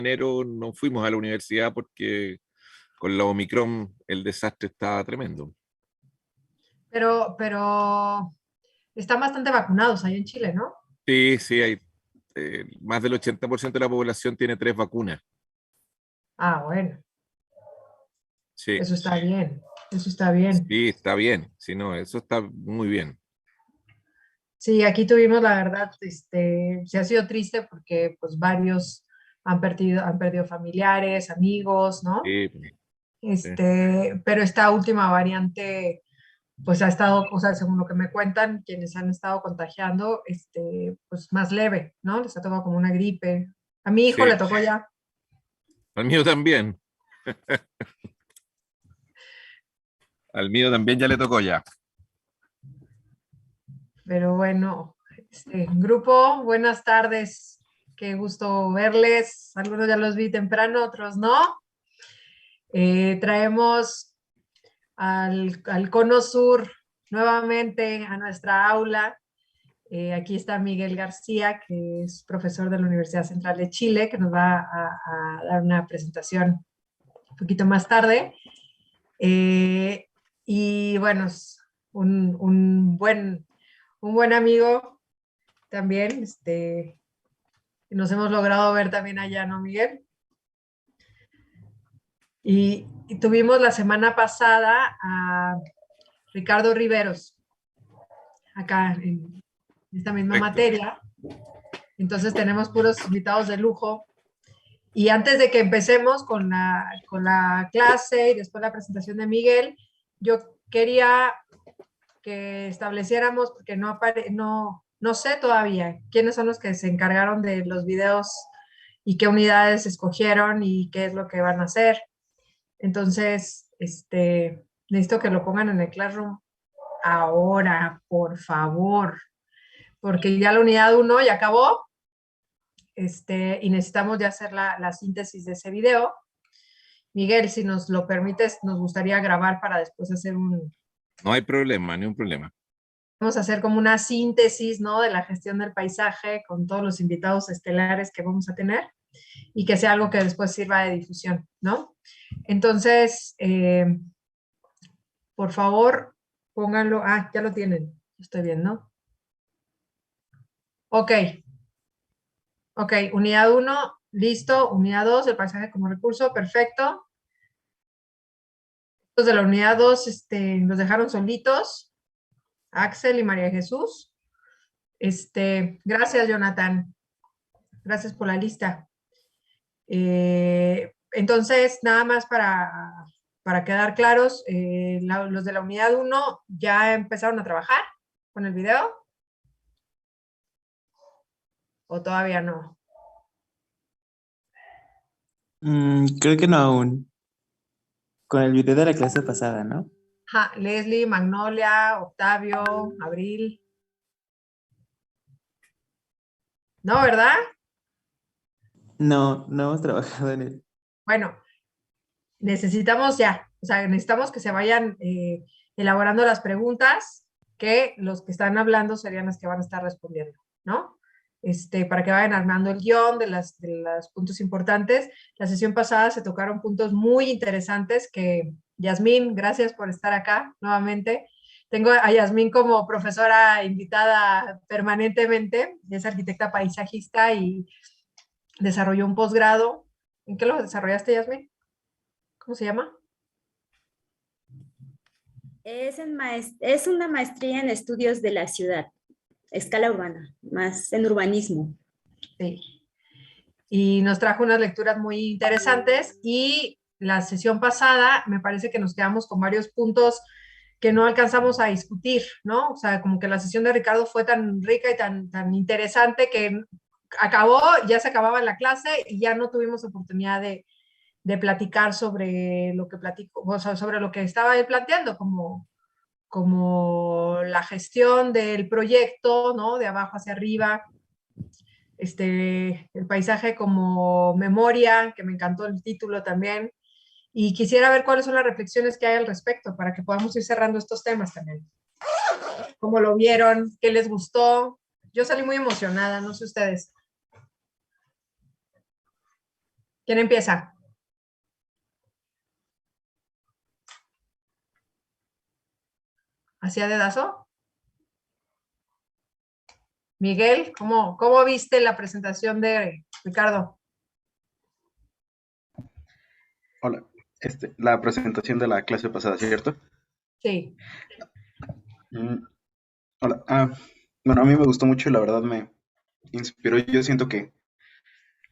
enero no fuimos a la universidad porque con la Omicron el desastre estaba tremendo. Pero están bastante vacunados ahí en Chile, ¿no? Sí, sí, hay más del 80% de la población tiene 3 vacunas. Ah, bueno, Sí, eso está bien, eso está bien. sí, está bien. Sí, no, eso está muy bien. Sí, aquí tuvimos, la verdad, se ha sido triste porque pues varios han perdido familiares, amigos, ¿no? Sí, sí. Pero esta última variante, pues ha estado, o sea, según lo que me cuentan, quienes han estado contagiando, pues más leve, ¿no? Les ha tocado como una gripe. A mi hijo le Sí, tocó ya, al mío también. Al mío también ya le tocó ya. pero bueno, grupo, buenas tardes, qué gusto verles. Algunos ya los vi temprano, otros no. Traemos al Cono Sur nuevamente a nuestra aula. Aquí está Miguel García, que es profesor de la Universidad Central de Chile, que nos va a dar una presentación un poquito más tarde. Eh, y bueno, es un buen amigo también. Nos hemos logrado ver también allá, ¿no, Miguel? Y tuvimos la semana pasada a Ricardo Riveros, acá en esta misma Correcto. materia. Entonces tenemos puros invitados de lujo. Y antes de que empecemos con la clase y después la presentación de Miguel, yo quería que estableciéramos, porque no sé todavía quiénes son los que se encargaron de los videos y qué unidades escogieron y qué es lo que van a hacer. Entonces, necesito que lo pongan en el Classroom ahora, por favor, porque ya la unidad uno ya acabó, y necesitamos ya hacer la síntesis de ese video. Miguel, si nos lo permites, nos gustaría grabar para después hacer No hay problema, ni un problema. vamos a hacer como una síntesis, ¿no? De la gestión del paisaje con todos los invitados estelares que vamos a tener y que sea algo que después sirva de difusión, ¿no? Entonces, por favor, pónganlo. Ah, ya lo tienen. Estoy viendo. Ok, ok. Unidad uno, listo. Unidad 2, el paisaje como recurso, perfecto. Los de la unidad 2, los dejaron solitos. Axel y María Jesús. Gracias, Jonathan. Gracias por la lista. Entonces, nada más para quedar claros, los de la unidad uno ya empezaron a trabajar con el video o todavía no. Creo que no aún. Con el video de la clase pasada, ¿no? Ja, Leslie, Magnolia, Octavio, Abril. ¿No, verdad? No, no hemos trabajado en él. Bueno, necesitamos ya, o sea, necesitamos que se vayan elaborando las preguntas que los que están hablando serían las que van a estar respondiendo, ¿no? Para que vayan armando el guión de los puntos importantes. La sesión pasada se tocaron puntos muy interesantes que, Yasmín, gracias por estar acá nuevamente. Tengo a Yasmín como profesora invitada permanentemente, es arquitecta paisajista y desarrolló un posgrado. ¿En qué lo desarrollaste, Yasmín? ¿Cómo se llama? Es una maestría en estudios de la ciudad, escala urbana, más en urbanismo. Sí. Y nos trajo unas lecturas muy interesantes y la sesión pasada me parece que nos quedamos con varios puntos que no alcanzamos a discutir, ¿no? O sea, como que la sesión de Ricardo fue tan rica y tan interesante que acabó, ya se acababa la clase y ya no tuvimos oportunidad de platicar sobre lo que platico, o sea, sobre lo que estaba él planteando, como la gestión del proyecto, ¿no? De abajo hacia arriba, el paisaje como memoria, que me encantó el título también, y quisiera ver cuáles son las reflexiones que hay al respecto para que podamos ir cerrando estos temas también. ¿Cómo lo vieron? ¿Qué les gustó? Yo salí muy emocionada, no sé ustedes. ¿Quién empieza? ¿Hacia dedazo? Miguel, ¿cómo viste la presentación de Ricardo? Hola, la presentación de la clase pasada, ¿cierto? Sí. Mm, hola, bueno, a mí me gustó mucho y la verdad me inspiró. Yo siento que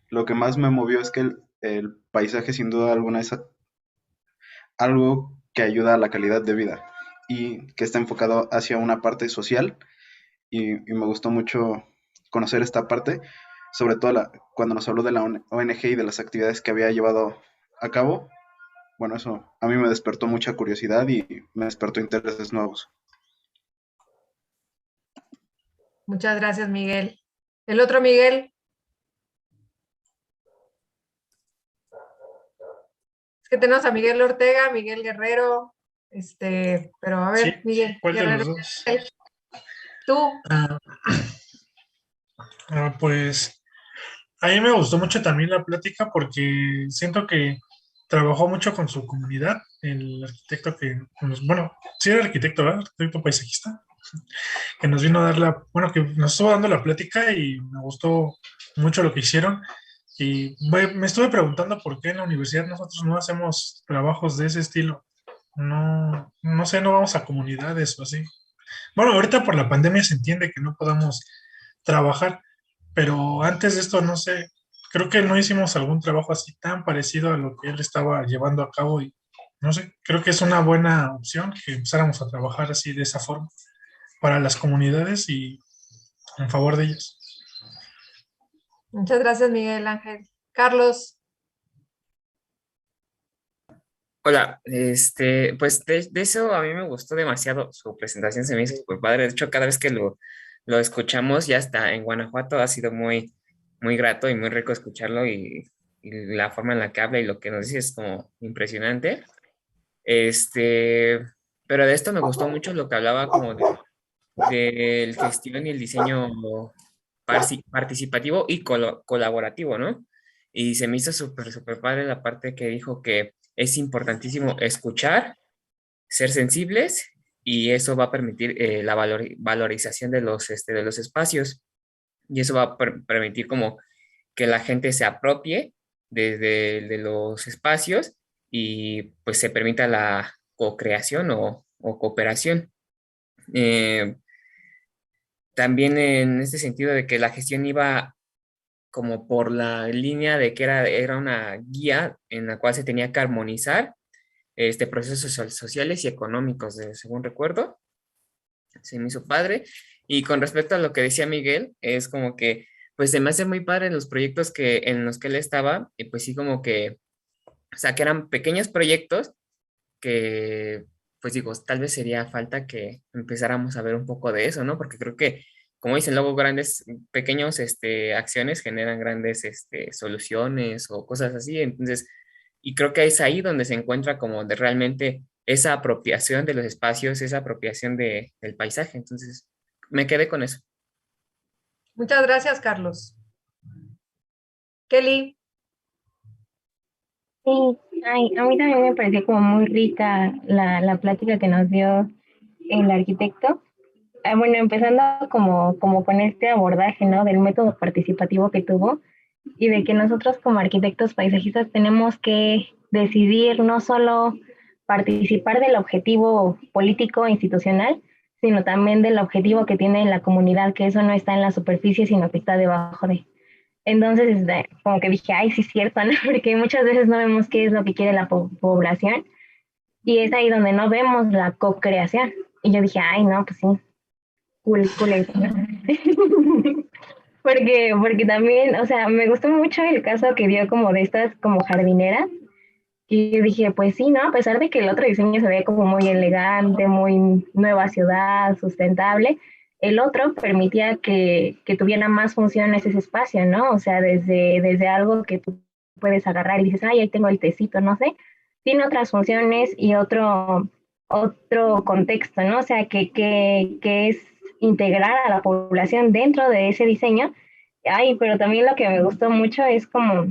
lo que más me movió es que el paisaje sin duda alguna es algo que ayuda a la calidad de vida y que está enfocado hacia una parte social y me gustó mucho conocer esta parte, sobre todo cuando nos habló de la ONG y de las actividades que había llevado a cabo. Bueno, eso a mí me despertó mucha curiosidad y me despertó intereses nuevos. Muchas gracias, Miguel. El otro Miguel. Es que tenemos a Miguel Ortega, Miguel Guerrero, pero a ver, Sí, Miguel ¿cuál de Guerrero, los dos? tú. Ah, pues a mí me gustó mucho también la plática porque siento que trabajó mucho con su comunidad, el arquitecto bueno, sí era arquitecto, ¿verdad? Arquitecto paisajista, que nos vino a dar que nos estuvo dando la plática y me gustó mucho lo que hicieron. Y me estuve preguntando por qué en la universidad nosotros no hacemos trabajos de ese estilo. No, no sé, no vamos a comunidades o así. Bueno, ahorita por la pandemia se entiende que no podamos trabajar, pero antes de esto, no sé, creo que no hicimos algún trabajo así tan parecido a lo que él estaba llevando a cabo y no sé, creo que es una buena opción que empezáramos a trabajar así de esa forma para las comunidades y en favor de ellas. Muchas gracias, Miguel Ángel. Carlos. Hola, pues de eso a mí me gustó demasiado, su presentación se me hizo súper padre, de hecho cada vez que lo escuchamos ya está en Guanajuato, ha sido muy, muy grato y muy rico escucharlo y la forma en la que habla y lo que nos dice es como impresionante, este, pero de esto me gustó mucho lo que hablaba como del gestión y el diseño participativo y colaborativo, ¿no? Y se me hizo súper, súper padre la parte que dijo que es importantísimo escuchar, ser sensibles y eso va a permitir la valorización de los espacios y eso va a permitir como que la gente se apropie de los espacios y pues se permita la co-creación o cooperación. Eh, También en este sentido de que la gestión iba como por la línea de que era una guía en la cual se tenía que armonizar procesos sociales y económicos, según recuerdo. Se me hizo padre. Y con respecto a lo que decía Miguel, es como que, pues se me hace muy padre los proyectos en los que él estaba, y pues sí como que, o sea, que eran pequeños proyectos que, pues digo, tal vez sería falta que empezáramos a ver un poco de eso, ¿no? Porque creo que, como dicen luego, pequeños, acciones generan grandes, soluciones o cosas así. Entonces, y creo que es ahí donde se encuentra como de realmente esa apropiación de los espacios, esa apropiación del paisaje. Entonces, me quedé con eso. Muchas gracias, Carlos. Kelly. Sí, ay, a mí también me pareció como muy rica la plática que nos dio el arquitecto. Bueno, empezando como con este abordaje, ¿no? Del método participativo que tuvo y de que nosotros como arquitectos paisajistas tenemos que decidir no solo participar del objetivo político e institucional, sino también del objetivo que tiene la comunidad, que eso no está en la superficie, sino que está debajo de. Entonces, como que dije, ay, sí es cierto, ¿no? Porque muchas veces no vemos qué es lo que quiere la población y es ahí donde no vemos la co-creación. Y yo dije, ay, no, pues sí, cool eso, ¿no? Porque también, o sea, me gustó mucho el caso que dio como de estas como jardineras. Y yo dije, pues sí, ¿no? A pesar de que el otro diseño se ve como muy elegante, muy nueva ciudad, sustentable, el otro permitía que tuviera más funciones ese espacio, ¿no? O sea, desde algo que tú puedes agarrar y dices, ay, ahí tengo el tecito, no sé, tiene otras funciones y otro contexto, ¿no? O sea, que es integrar a la población dentro de ese diseño. Ay, pero también lo que me gustó mucho es como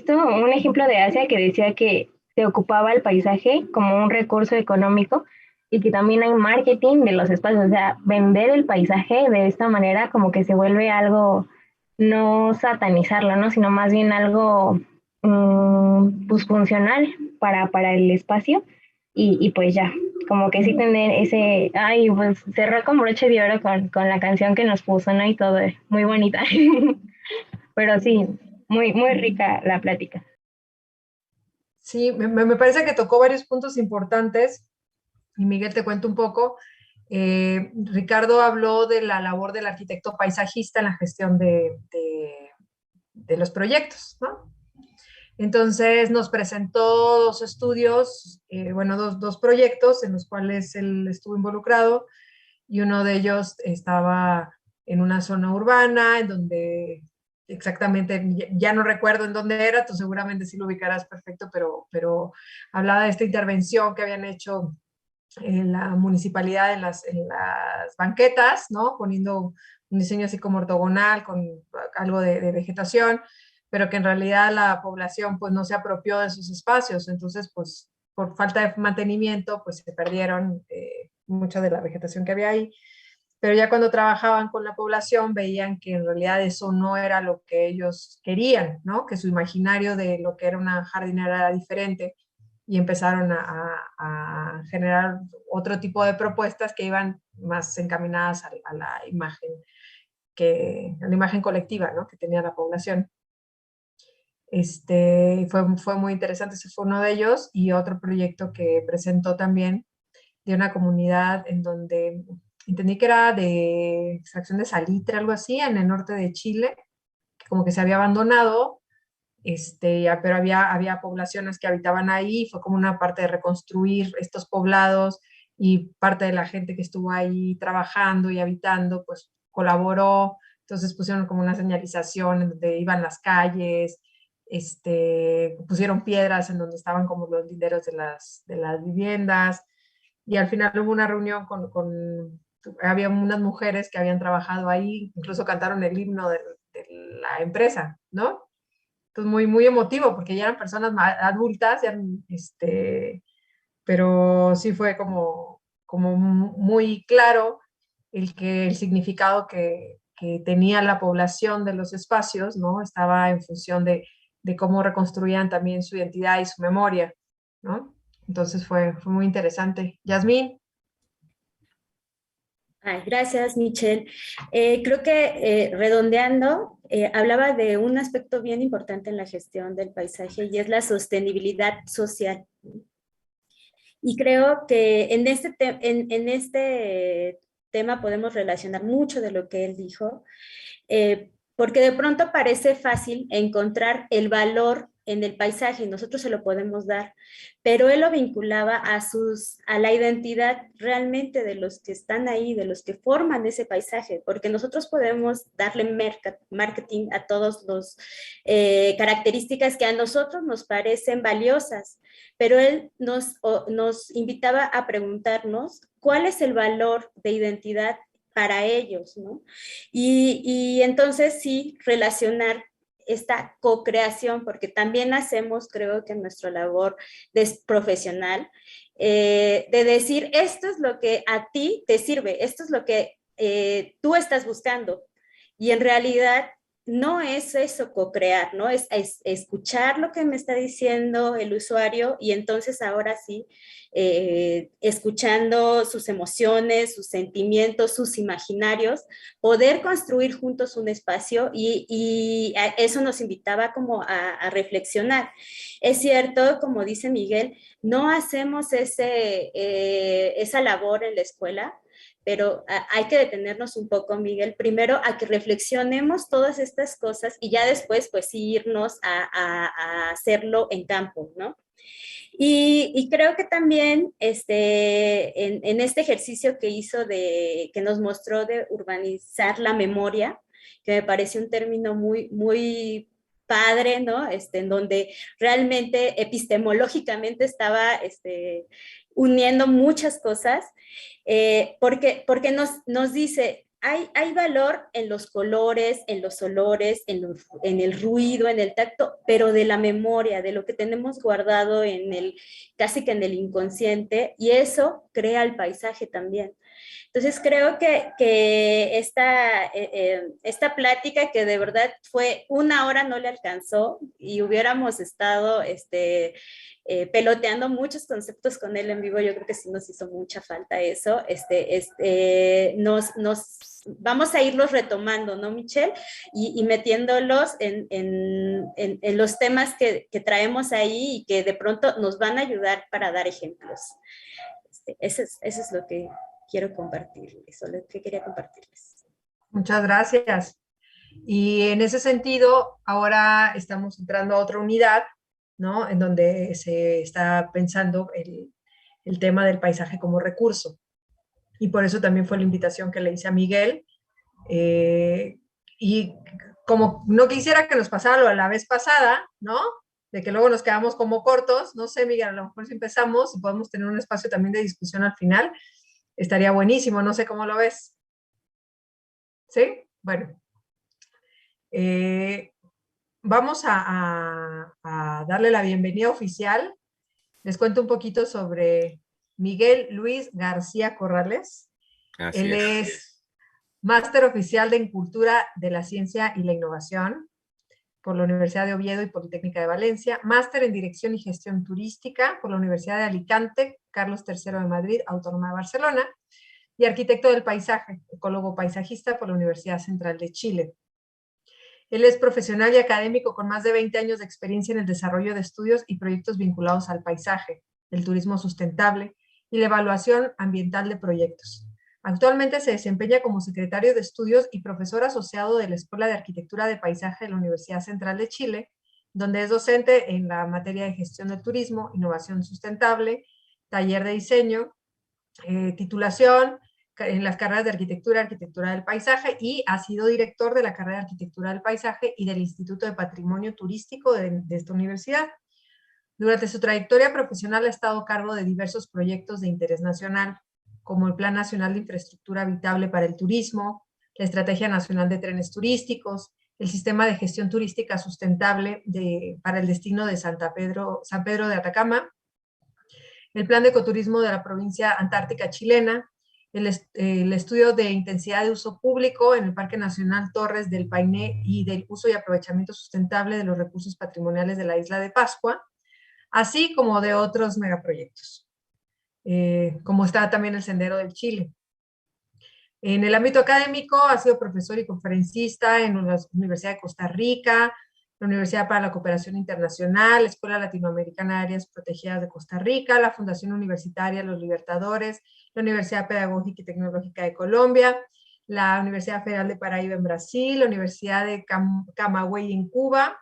un ejemplo de Asia que decía que se ocupaba el paisaje como un recurso económico y que también hay marketing de los espacios, o sea, vender el paisaje de esta manera como que se vuelve algo, no satanizarlo, ¿no? Sino más bien algo pues funcional para el espacio y pues ya, como que sí tener ese, ay, pues cerró con broche de oro con la canción que nos puso, ¿no? Y todo, muy bonita. Pero sí, muy rica la plática. Sí, me parece que tocó varios puntos importantes y Miguel te cuento un poco. Ricardo habló de la labor del arquitecto paisajista en la gestión de los proyectos, ¿no? Entonces nos presentó dos estudios, bueno, dos proyectos en los cuales él estuvo involucrado y uno de ellos estaba en una zona urbana, en donde exactamente, ya no recuerdo en dónde era, tú seguramente sí lo ubicarás perfecto, pero hablaba de esta intervención que habían hecho en la municipalidad en las banquetas, ¿no? Poniendo un diseño así como ortogonal, con algo de vegetación, pero que en realidad la población pues no se apropió de esos espacios, entonces pues por falta de mantenimiento pues se perdieron mucha de la vegetación que había ahí, pero ya cuando trabajaban con la población veían que en realidad eso no era lo que ellos querían, ¿no? Que su imaginario de lo que era una jardinera era diferente y empezaron a generar otro tipo de propuestas que iban más encaminadas a la imagen a la imagen colectiva, ¿no? Que tenía la población. Fue muy interesante, ese fue uno de ellos, y otro proyecto que presentó también de una comunidad en donde entendí que era de extracción de salitre, algo así, en el norte de Chile, que como que se había abandonado, pero había poblaciones que habitaban ahí, fue como una parte de reconstruir estos poblados y parte de la gente que estuvo ahí trabajando y habitando, pues colaboró, entonces pusieron como una señalización en donde iban las calles, pusieron piedras en donde estaban como los linderos de las viviendas, y al final hubo una reunión había unas mujeres que habían trabajado ahí, incluso cantaron el himno de la empresa, ¿no? Entonces, muy emotivo, porque ya eran personas adultas, pero sí fue como muy claro el significado que tenía la población de los espacios, ¿no? Estaba en función de cómo reconstruían también su identidad y su memoria, ¿no? Entonces fue muy interesante. Yasmín. Ay, gracias, Michelle. Creo que redondeando, hablaba de un aspecto bien importante en la gestión del paisaje y es la sostenibilidad social. Y creo que en este tema podemos relacionar mucho de lo que él dijo, porque de pronto parece fácil encontrar el valor en el paisaje y nosotros se lo podemos dar, pero él lo vinculaba a la identidad realmente de los que están ahí, de los que forman ese paisaje, porque nosotros podemos darle marketing a todos los características que a nosotros nos parecen valiosas, pero él nos invitaba a preguntarnos cuál es el valor de identidad para ellos, ¿no? Y entonces sí, relacionar esta co-creación, porque también hacemos, creo que nuestra labor profesional, de decir, esto es lo que a ti te sirve, esto es lo que tú estás buscando. Y en realidad no es eso co-crear, ¿no? Es escuchar lo que me está diciendo el usuario y entonces ahora sí, escuchando sus emociones, sus sentimientos, sus imaginarios, poder construir juntos un espacio y eso nos invitaba como a reflexionar. Es cierto, como dice Miguel, no hacemos esa labor en la escuela, pero hay que detenernos un poco, Miguel, primero a que reflexionemos todas estas cosas y ya después pues irnos a hacerlo en campo, ¿no? Y creo que también en este ejercicio que hizo que nos mostró de urbanizar la memoria, que me pareció un término muy padre, ¿no? En donde realmente epistemológicamente estaba uniendo muchas cosas, porque nos dice, hay valor en los colores, en los olores, en el ruido, en el tacto, pero de la memoria, de lo que tenemos guardado casi que en el inconsciente, y eso crea el paisaje también. Entonces creo que esta plática, que de verdad fue 1 hora, no le alcanzó, y hubiéramos estado peloteando muchos conceptos con él en vivo. Yo creo que sí nos hizo mucha falta eso. Vamos a irlos retomando, ¿no, Michelle? Y metiéndolos en los temas que traemos ahí y que de pronto nos van a ayudar para dar ejemplos. Eso es lo que quiero compartirles, o lo que quería compartirles. Muchas gracias. Y en ese sentido, ahora estamos entrando a otra unidad, ¿no? En donde se está pensando el tema del paisaje como recurso. Y por eso también fue la invitación que le hice a Miguel. Y como no quisiera que nos pasara lo de la vez pasada, ¿no? De que luego nos quedamos como cortos, no sé, Miguel, a lo mejor si empezamos y podemos tener un espacio también de discusión al final, estaría buenísimo, no sé cómo lo ves. ¿Sí? Bueno. Vamos a darle la bienvenida oficial. Les cuento un poquito sobre Miguel Luis García Corrales. Él es máster oficial en Cultura de la Ciencia y la Innovación por la Universidad de Oviedo y Politécnica de Valencia, máster en Dirección y Gestión Turística por la Universidad de Alicante, Carlos III de Madrid, Autónoma de Barcelona, y arquitecto del paisaje, ecólogo paisajista por la Universidad Central de Chile. Él es profesional y académico con más de 20 años de experiencia en el desarrollo de estudios y proyectos vinculados al paisaje, el turismo sustentable y la evaluación ambiental de proyectos. Actualmente se desempeña como secretario de estudios y profesor asociado de la Escuela de Arquitectura de Paisaje de la Universidad Central de Chile, donde es docente en la materia de gestión del turismo, innovación sustentable, taller de diseño, titulación en las carreras de arquitectura del paisaje, y ha sido director de la carrera de arquitectura del paisaje y del Instituto de Patrimonio Turístico de esta universidad. Durante su trayectoria profesional ha estado a cargo de diversos proyectos de interés nacional, como el Plan Nacional de Infraestructura Habitable para el Turismo, la Estrategia Nacional de Trenes Turísticos, el Sistema de Gestión Turística Sustentable para el destino de San Pedro de Atacama, el Plan de Ecoturismo de la provincia antártica chilena, el estudio de intensidad de uso público en el Parque Nacional Torres del Paine y del uso y aprovechamiento sustentable de los recursos patrimoniales de la isla de Pascua, así como de otros megaproyectos, como está también el Sendero del Chile. En el ámbito académico ha sido profesor y conferencista en la Universidad de Costa Rica, la Universidad para la Cooperación Internacional, la Escuela Latinoamericana de Áreas Protegidas de Costa Rica, la Fundación Universitaria Los Libertadores, la Universidad Pedagógica y Tecnológica de Colombia, la Universidad Federal de Paraíba en Brasil, la Universidad de Camagüey en Cuba,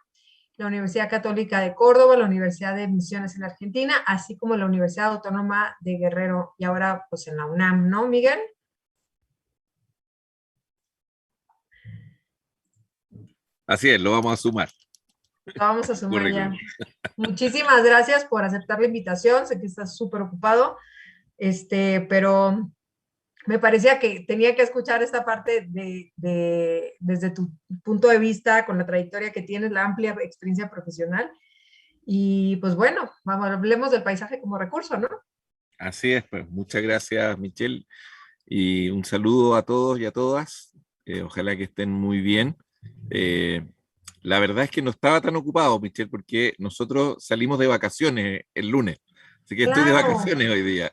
la Universidad Católica de Córdoba, la Universidad de Misiones en Argentina, así como la Universidad Autónoma de Guerrero, y ahora pues en la UNAM, ¿no, Miguel? Así es, lo vamos a sumar. Lo vamos a sumar ya. Muchísimas gracias por aceptar la invitación. Sé que estás súper ocupado, pero me parecía que tenía que escuchar esta parte desde tu punto de vista, con la trayectoria que tienes, la amplia experiencia profesional. Y pues bueno, hablemos del paisaje como recurso, ¿no? Así es, pues muchas gracias, Michelle, y un saludo a todos y a todas. Ojalá que estén muy bien. La verdad es que no estaba tan ocupado, Michelle, porque nosotros salimos de vacaciones el lunes, así que estoy de vacaciones hoy día.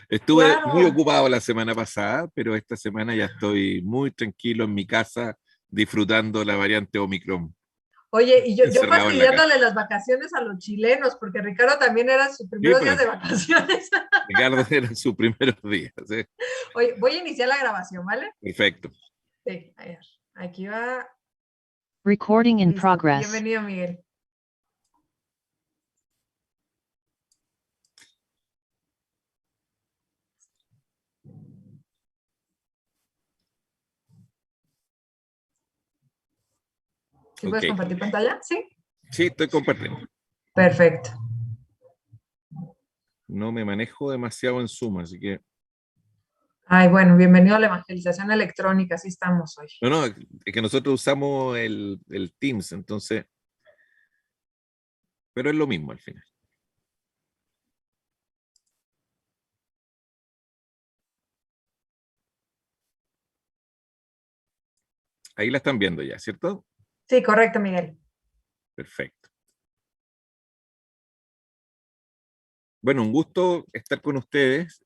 Estuve muy ocupado la semana pasada, pero esta semana ya estoy muy tranquilo en mi casa, disfrutando la variante Omicron. Oye, y yo fastidiándole las vacaciones a los chilenos, porque Ricardo también era sus primeros días de vacaciones. Ricardo era sus primeros días. ¿Sí? Oye, voy a iniciar la grabación, ¿vale? Perfecto. Sí, a ver, aquí va. Recording in progress. Bienvenido, Miguel. ¿Sí puedes compartir pantalla? ¿Sí? Sí, estoy compartiendo. Perfecto. No me manejo demasiado en Zoom, así que... Ay, bueno, bienvenido a la evangelización electrónica, así estamos hoy. No, no, es que nosotros usamos el Teams, entonces, pero es lo mismo al final. Ahí la están viendo ya, ¿cierto? Sí, correcto, Miguel. Perfecto. Bueno, un gusto estar con ustedes.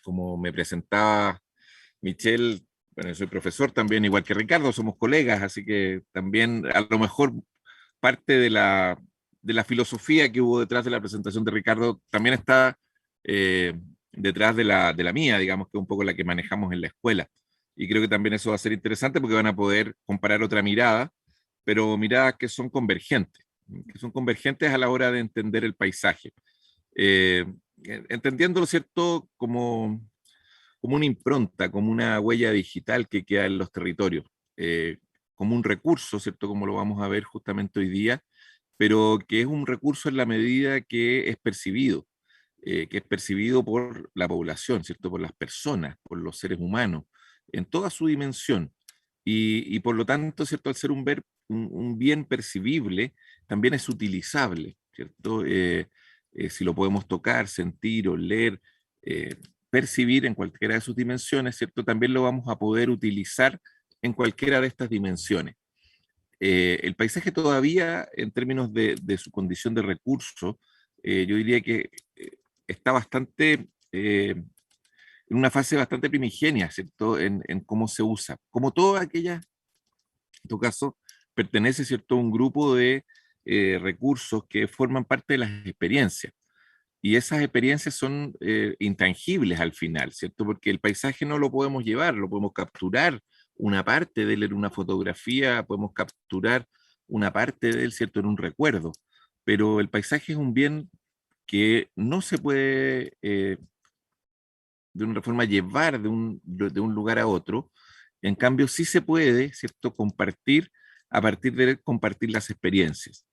Como me presentaba Michelle, bueno, yo soy profesor también, igual que Ricardo, somos colegas, así que también a lo mejor parte de la filosofía que hubo detrás de la presentación de Ricardo también está detrás de la mía, digamos, que es un poco la que manejamos en la escuela. Y creo que también eso va a ser interesante porque van a poder comparar otra mirada, pero miradas que son convergentes a la hora de entender el paisaje. Eh, Entendiéndolo, ¿cierto? Como una impronta, como una huella digital que queda en los territorios, como un recurso, ¿cierto? Como lo vamos a ver justamente hoy día, pero que es un recurso en la medida que es percibido por la población, ¿cierto? Por las personas, por los seres humanos, en toda su dimensión. Y por lo tanto, ¿cierto? Al ser un bien percibible, también es utilizable, ¿cierto? Si lo podemos tocar, sentir, oler, percibir en cualquiera de sus dimensiones, ¿cierto? También lo vamos a poder utilizar en cualquiera de estas dimensiones. El paisaje todavía, en términos de su condición de recurso, yo diría que está bastante, en una fase bastante primigenia, ¿cierto? En cómo se usa. Como toda aquella, en tu caso, pertenece, ¿cierto?, a un grupo de recursos que forman parte de las experiencias. Y esas experiencias son intangibles al final, ¿cierto? Porque el paisaje no lo podemos llevar, lo podemos capturar una parte de él en una fotografía, podemos capturar una parte de él, ¿cierto?, en un recuerdo. Pero el paisaje es un bien que no se puede de una forma llevar de un lugar a otro. En cambio, sí se puede, ¿cierto?, compartir a partir de compartir las experiencias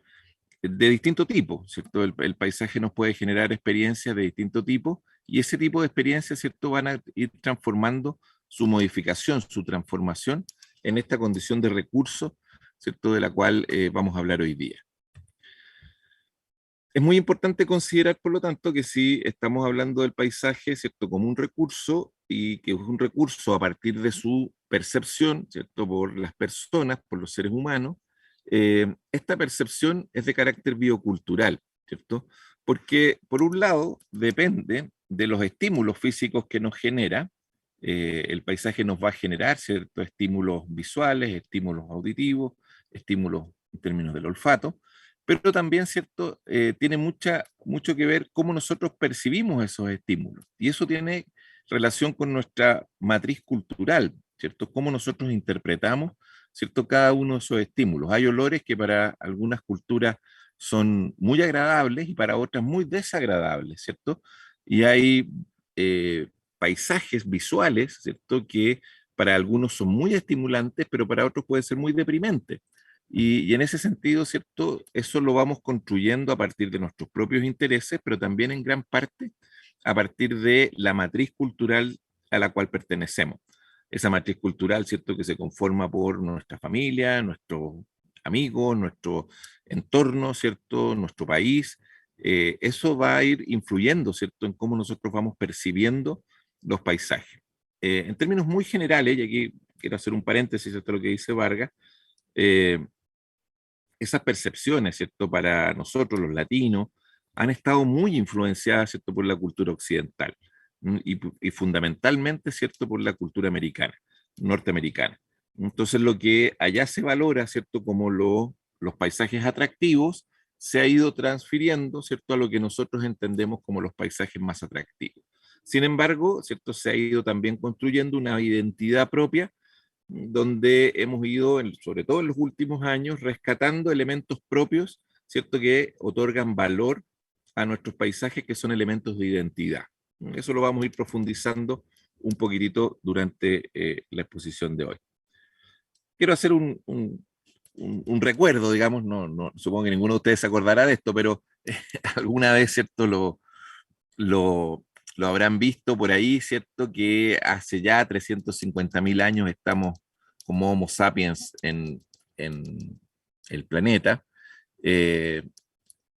de distinto tipo, ¿cierto? El paisaje nos puede generar experiencias de distinto tipo y ese tipo de experiencias, ¿cierto?, van a ir transformando su modificación, su transformación en esta condición de recurso, ¿cierto?, de la cual vamos a hablar hoy día. Es muy importante considerar, por lo tanto, que si estamos hablando del paisaje, ¿cierto?, como un recurso y que es un recurso a partir de su percepción, ¿cierto?, por las personas, por los seres humanos, esta percepción es de carácter biocultural, ¿cierto? Porque, por un lado, depende de los estímulos físicos que nos genera. El paisaje nos va a generar, ¿cierto?, estímulos visuales, estímulos auditivos, estímulos en términos del olfato, pero también, ¿cierto?, tiene mucho que ver cómo nosotros percibimos esos estímulos. Y eso tiene relación con nuestra matriz cultural, ¿cierto? Cómo nosotros interpretamos, ¿cierto?, cada uno de esos estímulos. Hay olores que para algunas culturas son muy agradables y para otras muy desagradables, ¿cierto? Y hay paisajes visuales, ¿cierto?, que para algunos son muy estimulantes, pero para otros pueden ser muy deprimentes. Y en ese sentido, ¿cierto? Eso lo vamos construyendo a partir de nuestros propios intereses, pero también en gran parte a partir de la matriz cultural a la cual pertenecemos. Esa matriz cultural, ¿cierto?, que se conforma por nuestra familia, nuestros amigos, nuestro entorno, ¿cierto?, nuestro país. Eso va a ir influyendo, ¿cierto?, en cómo nosotros vamos percibiendo los paisajes. En términos muy generales, y aquí quiero hacer un paréntesis, ¿cierto?, lo que dice Vargas, eh, esas percepciones, ¿cierto?, para nosotros los latinos, han estado muy influenciadas, ¿cierto?, por la cultura occidental y fundamentalmente, ¿cierto?, por la cultura americana, norteamericana. Entonces, lo que allá se valora, ¿cierto?, como los paisajes atractivos, se ha ido transfiriendo, ¿cierto?, a lo que nosotros entendemos como los paisajes más atractivos. Sin embargo, ¿cierto?, se ha ido también construyendo una identidad propia donde hemos ido, sobre todo en los últimos años, rescatando elementos propios, ¿cierto?, que otorgan valor a nuestros paisajes, que son elementos de identidad. Eso lo vamos a ir profundizando un poquitito durante la exposición de hoy. Quiero hacer un recuerdo, digamos, no, supongo que ninguno de ustedes se acordará de esto, pero alguna vez, ¿cierto?, lo lo habrán visto por ahí, ¿cierto? Que hace ya 350.000 años estamos como Homo sapiens en el planeta. Eh,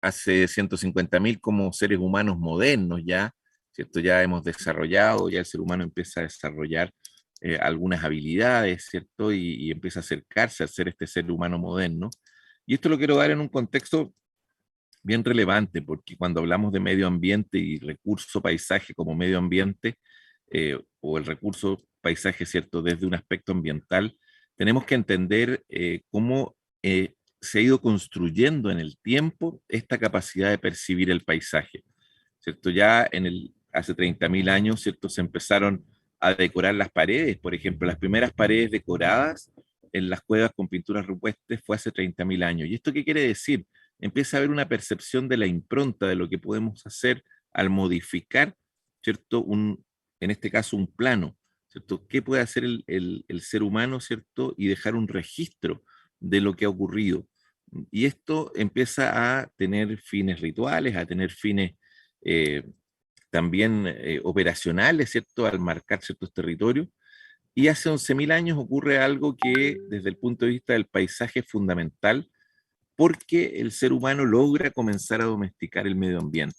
Hace 150.000 como seres humanos modernos ya, ¿cierto? Ya hemos desarrollado, ya el ser humano empieza a desarrollar algunas habilidades, ¿cierto? Y empieza a acercarse a ser este ser humano moderno. Y esto lo quiero dar en un contexto bien relevante, porque cuando hablamos de medio ambiente y recurso paisaje como medio ambiente, o el recurso paisaje, ¿cierto? Desde un aspecto ambiental, tenemos que entender cómo se ha ido construyendo en el tiempo esta capacidad de percibir el paisaje, ¿cierto? Ya hace 30.000 años, ¿cierto? Se empezaron a decorar las paredes, por ejemplo, las primeras paredes decoradas en las cuevas con pinturas rupestres fue hace 30.000 años. ¿Y esto qué quiere decir? Empieza a haber una percepción de la impronta de lo que podemos hacer al modificar, ¿cierto? En este caso, un plano, ¿cierto? ¿Qué puede hacer el ser humano, ¿cierto? Y dejar un registro de lo que ha ocurrido. Y esto empieza a tener fines rituales, a tener fines eh, también operacionales, ¿cierto? Al marcar ciertos territorios. Y hace 11.000 años ocurre algo que desde el punto de vista del paisaje es fundamental, porque el ser humano logra comenzar a domesticar el medio ambiente.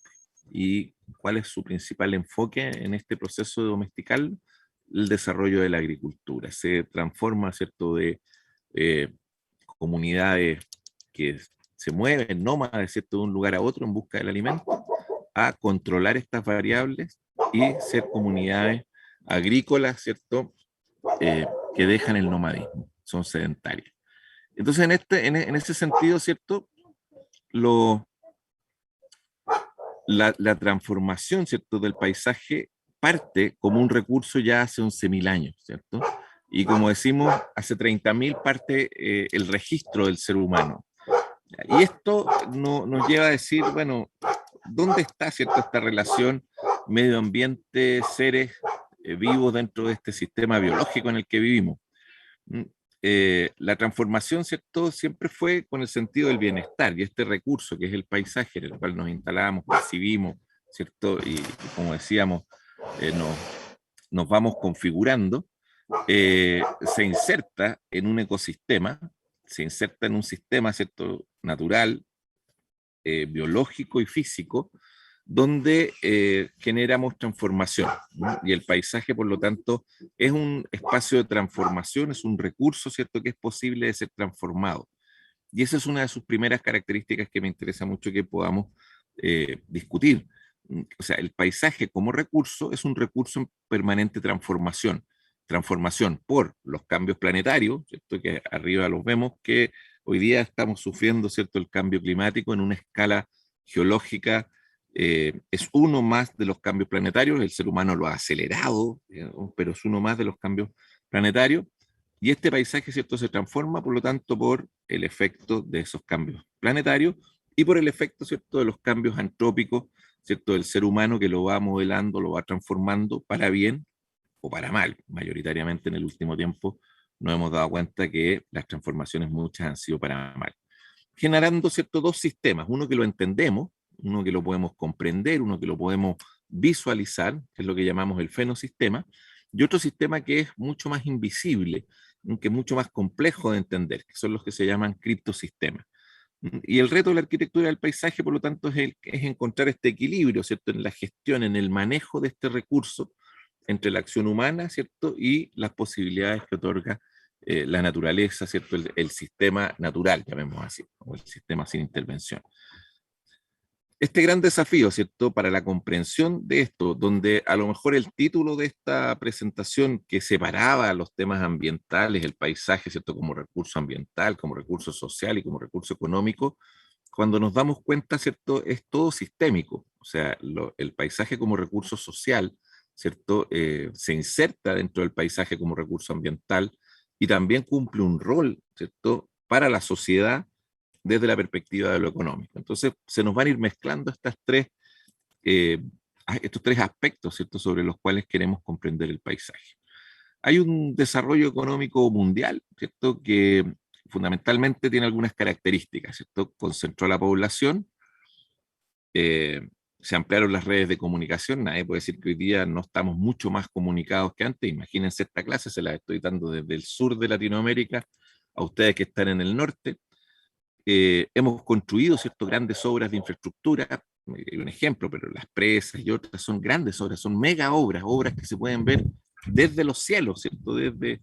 ¿Y cuál es su principal enfoque en este proceso de domesticarlo? El desarrollo de la agricultura. Se transforma, ¿cierto?, de eh, comunidades que se mueven, nómadas, ¿cierto?, de un lugar a otro en busca del alimento, a controlar estas variables y ser comunidades agrícolas, ¿cierto?, que dejan el nomadismo, son sedentarias. Entonces, en ese sentido, ¿cierto? La transformación, ¿cierto?, del paisaje parte como un recurso ya hace 11.000 años, ¿cierto? Y como decimos, hace 30.000 parte el registro del ser humano. Y esto nos lleva a decir, bueno, ¿dónde está, ¿cierto?, esta relación medio ambiente, seres vivos dentro de este sistema biológico en el que vivimos? La transformación, ¿cierto?, siempre fue con el sentido del bienestar, y este recurso que es el paisaje en el cual nos instalamos, percibimos, ¿cierto? Y como decíamos, nos vamos configurando, se inserta en un ecosistema, se inserta en un sistema, ¿cierto?, natural, biológico y físico, donde generamos transformación, ¿no? Y el paisaje, por lo tanto, es un espacio de transformación, es un recurso, ¿cierto?, que es posible de ser transformado. Y esa es una de sus primeras características que me interesa mucho que podamos discutir. O sea, el paisaje como recurso es un recurso en permanente transformación. Transformación por los cambios planetarios, ¿cierto?, que arriba los vemos, que hoy día estamos sufriendo, ¿cierto?, el cambio climático en una escala geológica. Es uno más de los cambios planetarios, el ser humano lo ha acelerado, pero es uno más de los cambios planetarios, y este paisaje, ¿cierto?, se transforma, por lo tanto, por el efecto de esos cambios planetarios y por el efecto, ¿cierto?, de los cambios antrópicos, ¿cierto?, del ser humano, que lo va modelando, lo va transformando para bien o para mal. Mayoritariamente en el último tiempo nos hemos dado cuenta que las transformaciones muchas han sido para mal, generando, ¿cierto?, dos sistemas, uno que lo entendemos, uno que lo podemos comprender, uno que lo podemos visualizar, que es lo que llamamos el fenosistema, y otro sistema que es mucho más invisible, que es mucho más complejo de entender, que son los que se llaman criptosistemas. Y el reto de la arquitectura del paisaje, por lo tanto, es encontrar este equilibrio, ¿cierto?, en la gestión, en el manejo de este recurso, entre la acción humana, ¿cierto?, y las posibilidades que otorga la naturaleza, ¿cierto?, el sistema natural, llamemos así, o el sistema sin intervención. Este gran desafío, ¿cierto?, para la comprensión de esto, donde a lo mejor el título de esta presentación, que separaba los temas ambientales, el paisaje, ¿cierto?, como recurso ambiental, como recurso social y como recurso económico, cuando nos damos cuenta, ¿cierto?, es todo sistémico. O sea, el paisaje como recurso social, ¿cierto?, se inserta dentro del paisaje como recurso ambiental y también cumple un rol, ¿cierto?, para la sociedad desde la perspectiva de lo económico. Entonces, se nos van a ir mezclando eh, estos tres aspectos, ¿cierto?, sobre los cuales queremos comprender el paisaje. Hay un desarrollo económico mundial, ¿cierto?, que fundamentalmente tiene algunas características, ¿cierto? Concentró la población, se ampliaron las redes de comunicación, nadie puede decir que hoy día no estamos mucho más comunicados que antes. Imagínense esta clase, se la estoy dando desde el sur de Latinoamérica a ustedes que están en el norte. Hemos construido ciertas grandes obras de infraestructura, hay un ejemplo, pero las presas y otras son grandes obras, son mega obras, obras que se pueden ver desde los cielos, ¿cierto? Desde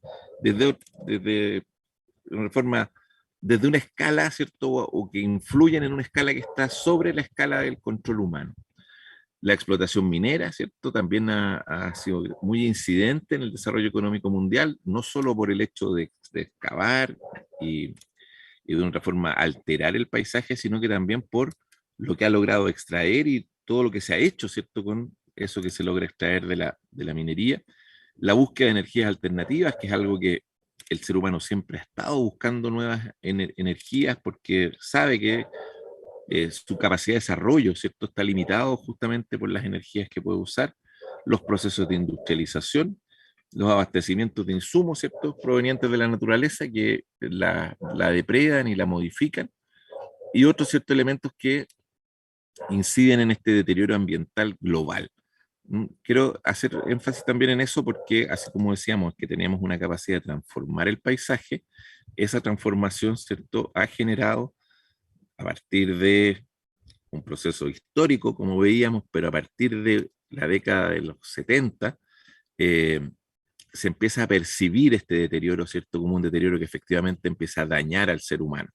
una forma, desde una escala, ¿cierto? O que influyen en una escala que está sobre la escala del control humano. La explotación minera, ¿cierto? También ha sido muy incidente en el desarrollo económico mundial, no solo por el hecho de excavar y de una forma alterar el paisaje, sino que también por lo que ha logrado extraer y todo lo que se ha hecho, ¿cierto? Con eso que se logra extraer de la minería. La búsqueda de energías alternativas, que es algo que el ser humano siempre ha estado buscando nuevas energías porque sabe que su capacidad de desarrollo, ¿cierto? Está limitado justamente por las energías que puede usar, los procesos de industrialización, los abastecimientos de insumos, ¿cierto? Provenientes de la naturaleza que la depredan y la modifican, y otros ciertos elementos que inciden en este deterioro ambiental global. Quiero hacer énfasis también en eso porque, así como decíamos, que tenemos una capacidad de transformar el paisaje, esa transformación, ¿cierto?, ha generado a partir de un proceso histórico, como veíamos, pero a partir de la década de los 70, se empieza a percibir este deterioro, ¿cierto?, como un deterioro que efectivamente empieza a dañar al ser humano.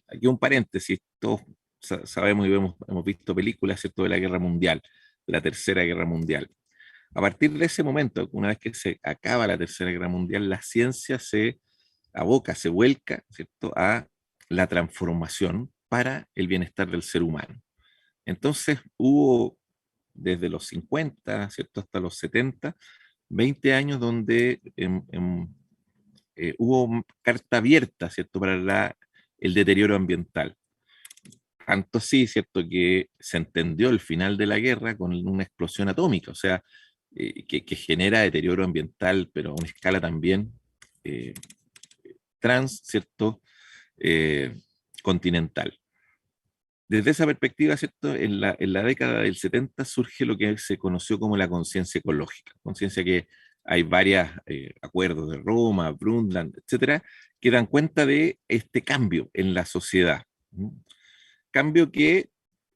Aquí un paréntesis, todos sabemos y hemos visto películas, ¿cierto?, de la Guerra Mundial, de la Tercera Guerra Mundial. A partir de ese momento, una vez que se acaba la Tercera Guerra Mundial, la ciencia se aboca, se vuelca, ¿cierto?, a la transformación para el bienestar del ser humano. Entonces hubo desde los 50, ¿cierto?, hasta los 70, 20 años donde hubo carta abierta, ¿cierto?, para el deterioro ambiental. Tanto así, ¿cierto?, que se entendió el final de la guerra con una explosión atómica, o sea, que genera deterioro ambiental, pero a una escala también ¿cierto?, continental. Desde esa perspectiva, ¿cierto?, en la década del 70 surge lo que se conoció como la conciencia ecológica, conciencia que hay varios acuerdos de Roma, Brundtland, etcétera, que dan cuenta de este cambio en la sociedad. Cambio que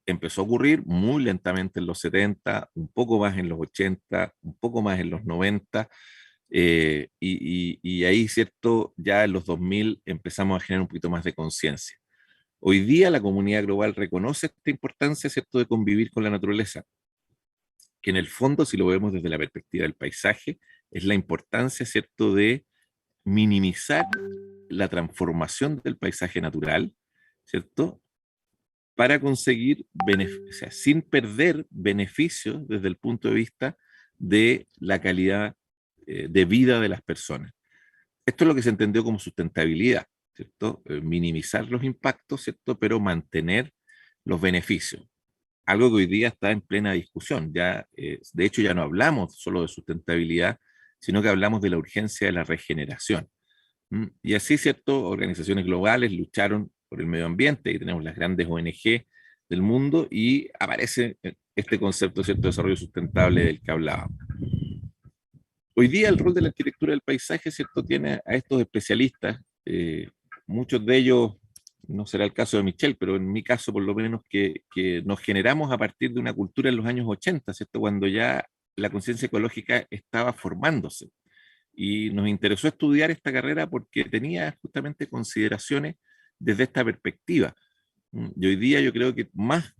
empezó a ocurrir muy lentamente en los 70, un poco más en los 80, un poco más en los 90, y ahí, ¿cierto?, ya en los 2000 empezamos a generar un poquito más de conciencia. Hoy día la comunidad global reconoce esta importancia, ¿cierto?, de convivir con la naturaleza, que en el fondo, si lo vemos desde la perspectiva del paisaje, es la importancia, ¿cierto?, de minimizar la transformación del paisaje natural, ¿cierto?, para conseguir beneficios, sin perder beneficios desde el punto de vista de la calidad de vida de las personas. Esto es lo que se entendió como sustentabilidad, ¿cierto? Minimizar los impactos, ¿cierto?, pero mantener los beneficios. Algo que hoy día está en plena discusión. Ya, de hecho, ya no hablamos solo de sustentabilidad, sino que hablamos de la urgencia de la regeneración. Y así, ¿cierto?, organizaciones globales lucharon por el medio ambiente, y tenemos las grandes ONG del mundo, y aparece este concepto, ¿cierto?, de desarrollo sustentable del que hablábamos. Hoy día el rol de la arquitectura del paisaje, ¿cierto?, tiene a estos especialistas, muchos de ellos, no será el caso de Michel, pero en mi caso por lo menos, que nos generamos a partir de una cultura en los años 80, ¿cierto?, cuando ya la conciencia ecológica estaba formándose. Y nos interesó estudiar esta carrera porque tenía justamente consideraciones desde esta perspectiva. Y hoy día yo creo que más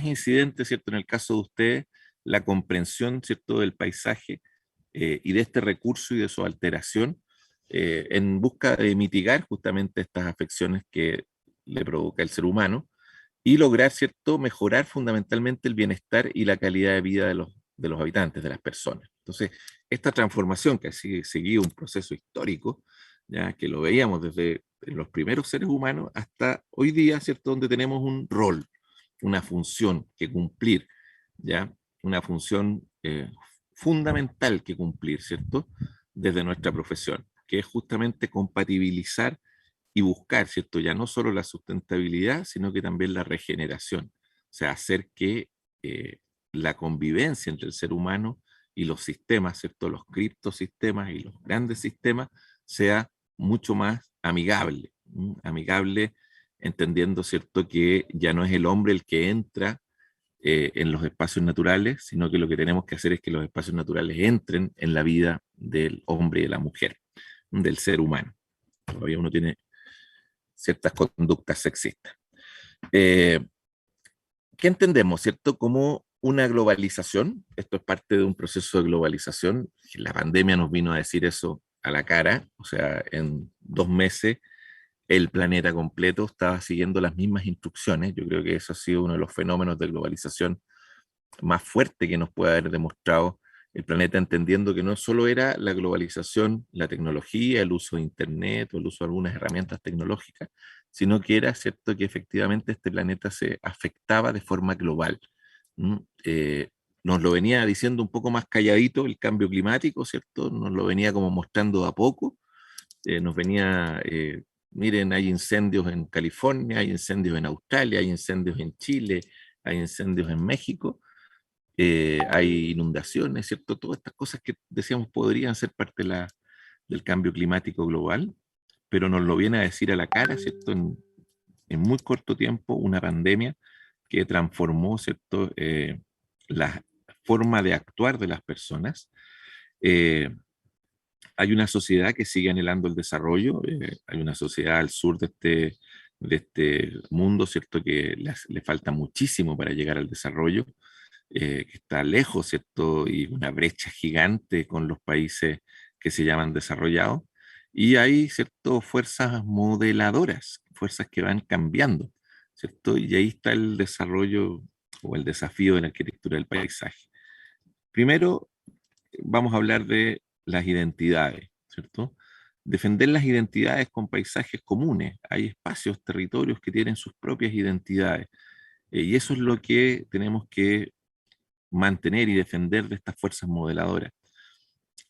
incidente, ¿cierto?, en el caso de ustedes, la comprensión, ¿cierto?, del paisaje y de este recurso y de su alteración en busca de mitigar justamente estas afecciones que le provoca el ser humano y lograr, ¿cierto?, mejorar fundamentalmente el bienestar y la calidad de vida de los habitantes, de las personas. Entonces, esta transformación que ha seguido un proceso histórico, ya que lo veíamos desde los primeros seres humanos hasta hoy día, ¿cierto?, donde tenemos un rol, una función que cumplir, ¿ya? Una función fundamental que cumplir, ¿cierto?, desde nuestra profesión, que es justamente compatibilizar y buscar, ¿cierto?, ya no solo la sustentabilidad, sino que también la regeneración. O sea, hacer que la convivencia entre el ser humano y los sistemas, ¿cierto? Los criptosistemas y los grandes sistemas, sea mucho más amigable, amigable, entendiendo, ¿cierto?, que ya no es el hombre el que entra en los espacios naturales, sino que lo que tenemos que hacer es que los espacios naturales entren en la vida del hombre y de la mujer, del ser humano. Todavía uno tiene ciertas conductas sexistas. ¿Qué entendemos, cierto? Como una globalización. Esto es parte de un proceso de globalización. La pandemia nos vino a decir eso a la cara. O sea, en 2 meses el planeta completo estaba siguiendo las mismas instrucciones. Yo creo que eso ha sido uno de los fenómenos de globalización más fuerte que nos puede haber demostrado el planeta, entendiendo que no solo era la globalización, la tecnología, el uso de Internet o el uso de algunas herramientas tecnológicas, sino que era cierto que efectivamente este planeta se afectaba de forma global. Nos lo venía diciendo un poco más calladito el cambio climático, ¿cierto? Nos lo venía como mostrando a poco, nos venía, miren, hay incendios en California, hay incendios en Australia, hay incendios en Chile, hay incendios en México, hay inundaciones, ¿cierto? Todas estas cosas que decíamos podrían ser parte del cambio climático global, pero nos lo viene a decir a la cara, ¿cierto? En muy corto tiempo, una pandemia que transformó, ¿cierto?, la forma de actuar de las personas. Hay una sociedad que sigue anhelando el desarrollo, hay una sociedad al sur de este mundo, ¿cierto?, que le falta muchísimo para llegar al desarrollo, que está lejos, ¿cierto?, y una brecha gigante con los países que se llaman desarrollados, y hay, ¿cierto?, fuerzas modeladoras, fuerzas que van cambiando, ¿cierto? Y ahí está el desarrollo o el desafío de la arquitectura del paisaje. Primero, vamos a hablar de las identidades, ¿cierto? Defender las identidades con paisajes comunes. Hay espacios, territorios que tienen sus propias identidades, y eso es lo que tenemos que mantener y defender de estas fuerzas modeladoras.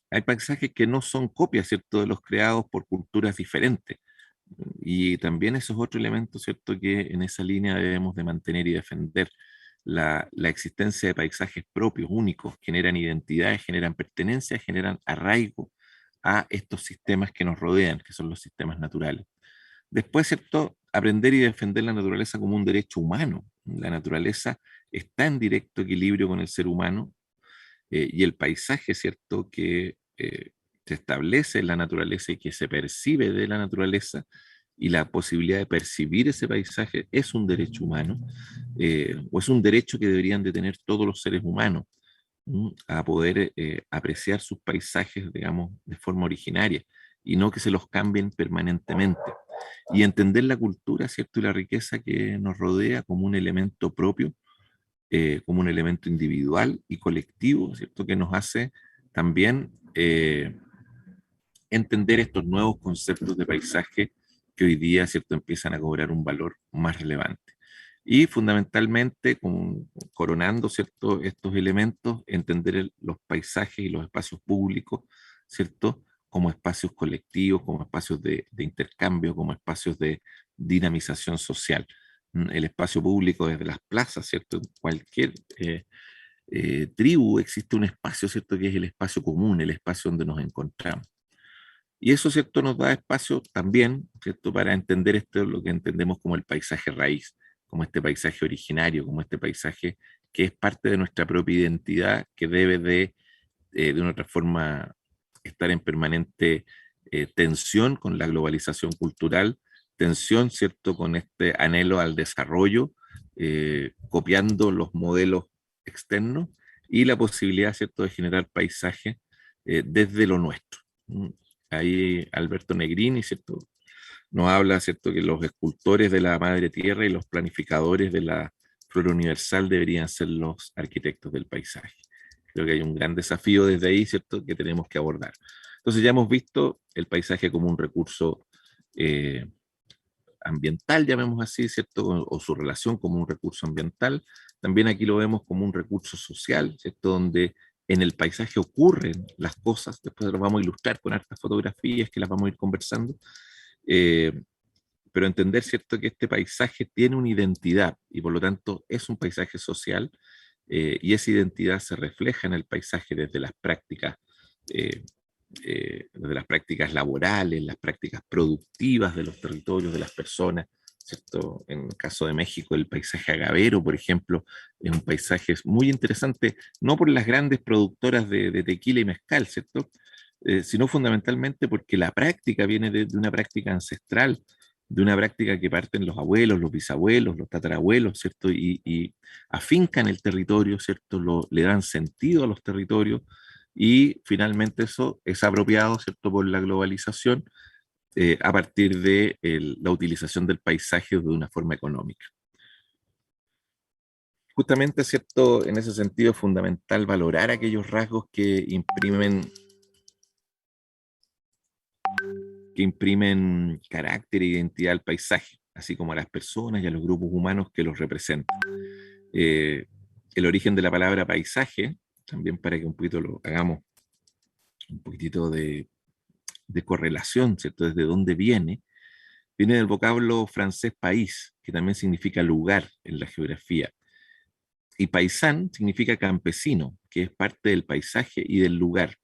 Hay paisajes que no son copias, ¿cierto?, de los creados por culturas diferentes. Y también esos otros elementos, ¿cierto?, que en esa línea debemos de mantener y defender. La existencia de paisajes propios, únicos, generan identidades, generan pertenencia, generan arraigo a estos sistemas que nos rodean, que son los sistemas naturales. Después, ¿cierto?, aprender y defender la naturaleza como un derecho humano. La naturaleza está en directo equilibrio con el ser humano, y el paisaje, ¿cierto?, que se establece en la naturaleza y que se percibe de la naturaleza, y la posibilidad de percibir ese paisaje es un derecho humano, o es un derecho que deberían de tener todos los seres humanos, a poder apreciar sus paisajes, digamos, de forma originaria, y no que se los cambien permanentemente. Y entender la cultura, ¿cierto?, y la riqueza que nos rodea como un elemento propio, como un elemento individual y colectivo, ¿cierto?, que nos hace también entender estos nuevos conceptos de paisaje que hoy día, ¿cierto?, empiezan a cobrar un valor más relevante. Y fundamentalmente, coronando, ¿cierto?, estos elementos, entender los paisajes y los espacios públicos, ¿cierto?, como espacios colectivos, como espacios de intercambio, como espacios de dinamización social. El espacio público desde las plazas, ¿cierto? En cualquier tribu existe un espacio, ¿cierto?, que es el espacio común, el espacio donde nos encontramos. Y eso, ¿cierto?, nos da espacio también, ¿cierto?, para entender esto, lo que entendemos como el paisaje raíz, como este paisaje originario, como este paisaje que es parte de nuestra propia identidad, que debe de una otra forma, estar en permanente tensión con la globalización cultural, tensión, ¿cierto?, con este anhelo al desarrollo, copiando los modelos externos, y la posibilidad, ¿cierto?, de generar paisajes desde lo nuestro. Ahí Alberto Negrini, ¿cierto?, nos habla, ¿cierto?, que los escultores de la madre tierra y los planificadores de la flora universal deberían ser los arquitectos del paisaje. Creo que hay un gran desafío desde ahí, ¿cierto?, que tenemos que abordar. Entonces ya hemos visto el paisaje como un recurso ambiental, llamemos así, ¿cierto?, o su relación como un recurso ambiental. También aquí lo vemos como un recurso social, ¿cierto?, donde en el paisaje ocurren las cosas. Después lo vamos a ilustrar con hartas fotografías que las vamos a ir conversando. Pero entender, ¿cierto?, que este paisaje tiene una identidad y por lo tanto es un paisaje social, y esa identidad se refleja en el paisaje desde las prácticas laborales, las prácticas productivas de los territorios, de las personas, ¿cierto? En el caso de México, el paisaje agavero, por ejemplo, es un paisaje muy interesante, no por las grandes productoras de tequila y mezcal, ¿cierto? Sino fundamentalmente porque la práctica viene de una práctica ancestral, de una práctica que parten los abuelos, los bisabuelos, los tatarabuelos, ¿cierto? Y afincan el territorio, ¿cierto? Le dan sentido a los territorios y finalmente eso es apropiado, ¿cierto? Por la globalización a partir de la utilización del paisaje de una forma económica. Justamente, ¿cierto? En ese sentido es fundamental valorar aquellos rasgos que imprimen carácter e identidad al paisaje, así como a las personas y a los grupos humanos que los representan. El origen de la palabra paisaje, también para que un poquito lo hagamos un poquitito de correlación, ¿cierto? Desde dónde viene del vocablo francés país, que también significa lugar en la geografía. Y paisán significa campesino, que es parte del paisaje y del lugar.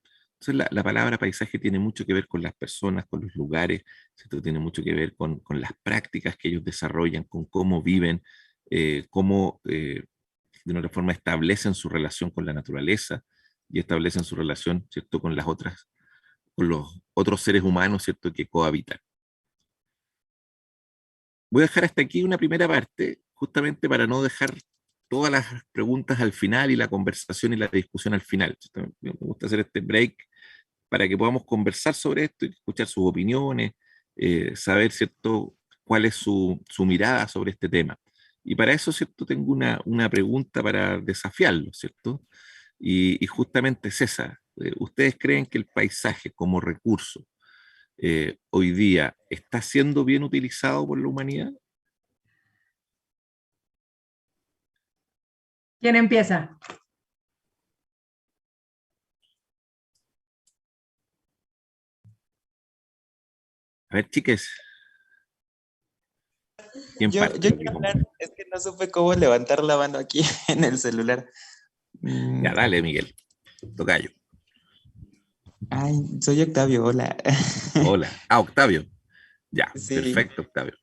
Entonces la palabra paisaje tiene mucho que ver con las personas, con los lugares, ¿cierto? Tiene mucho que ver con las prácticas que ellos desarrollan, con cómo viven, cómo de una forma establecen su relación con la naturaleza y establecen su relación, ¿cierto? Con los otros seres humanos, ¿cierto? Que cohabitan. Voy a dejar hasta aquí una primera parte, justamente para no dejar todas las preguntas al final y la conversación y la discusión al final. Me gusta hacer este break para que podamos conversar sobre esto y escuchar sus opiniones, saber, ¿cierto?, cuál es su mirada sobre este tema. Y para eso, ¿cierto?, tengo una pregunta para desafiarlo, ¿cierto? Y justamente es esa. ¿Ustedes creen que el paisaje como recurso hoy día está siendo bien utilizado por la humanidad? ¿Quién empieza? A ver, chiques. ¿Quién Yo parte? quiero hablar, es que no supe cómo levantar la mano aquí en el celular. Ya, dale, Miguel. Tocayo. Ay, soy Octavio, hola. Hola. Ah, Octavio. Ya, Sí, perfecto, Octavio.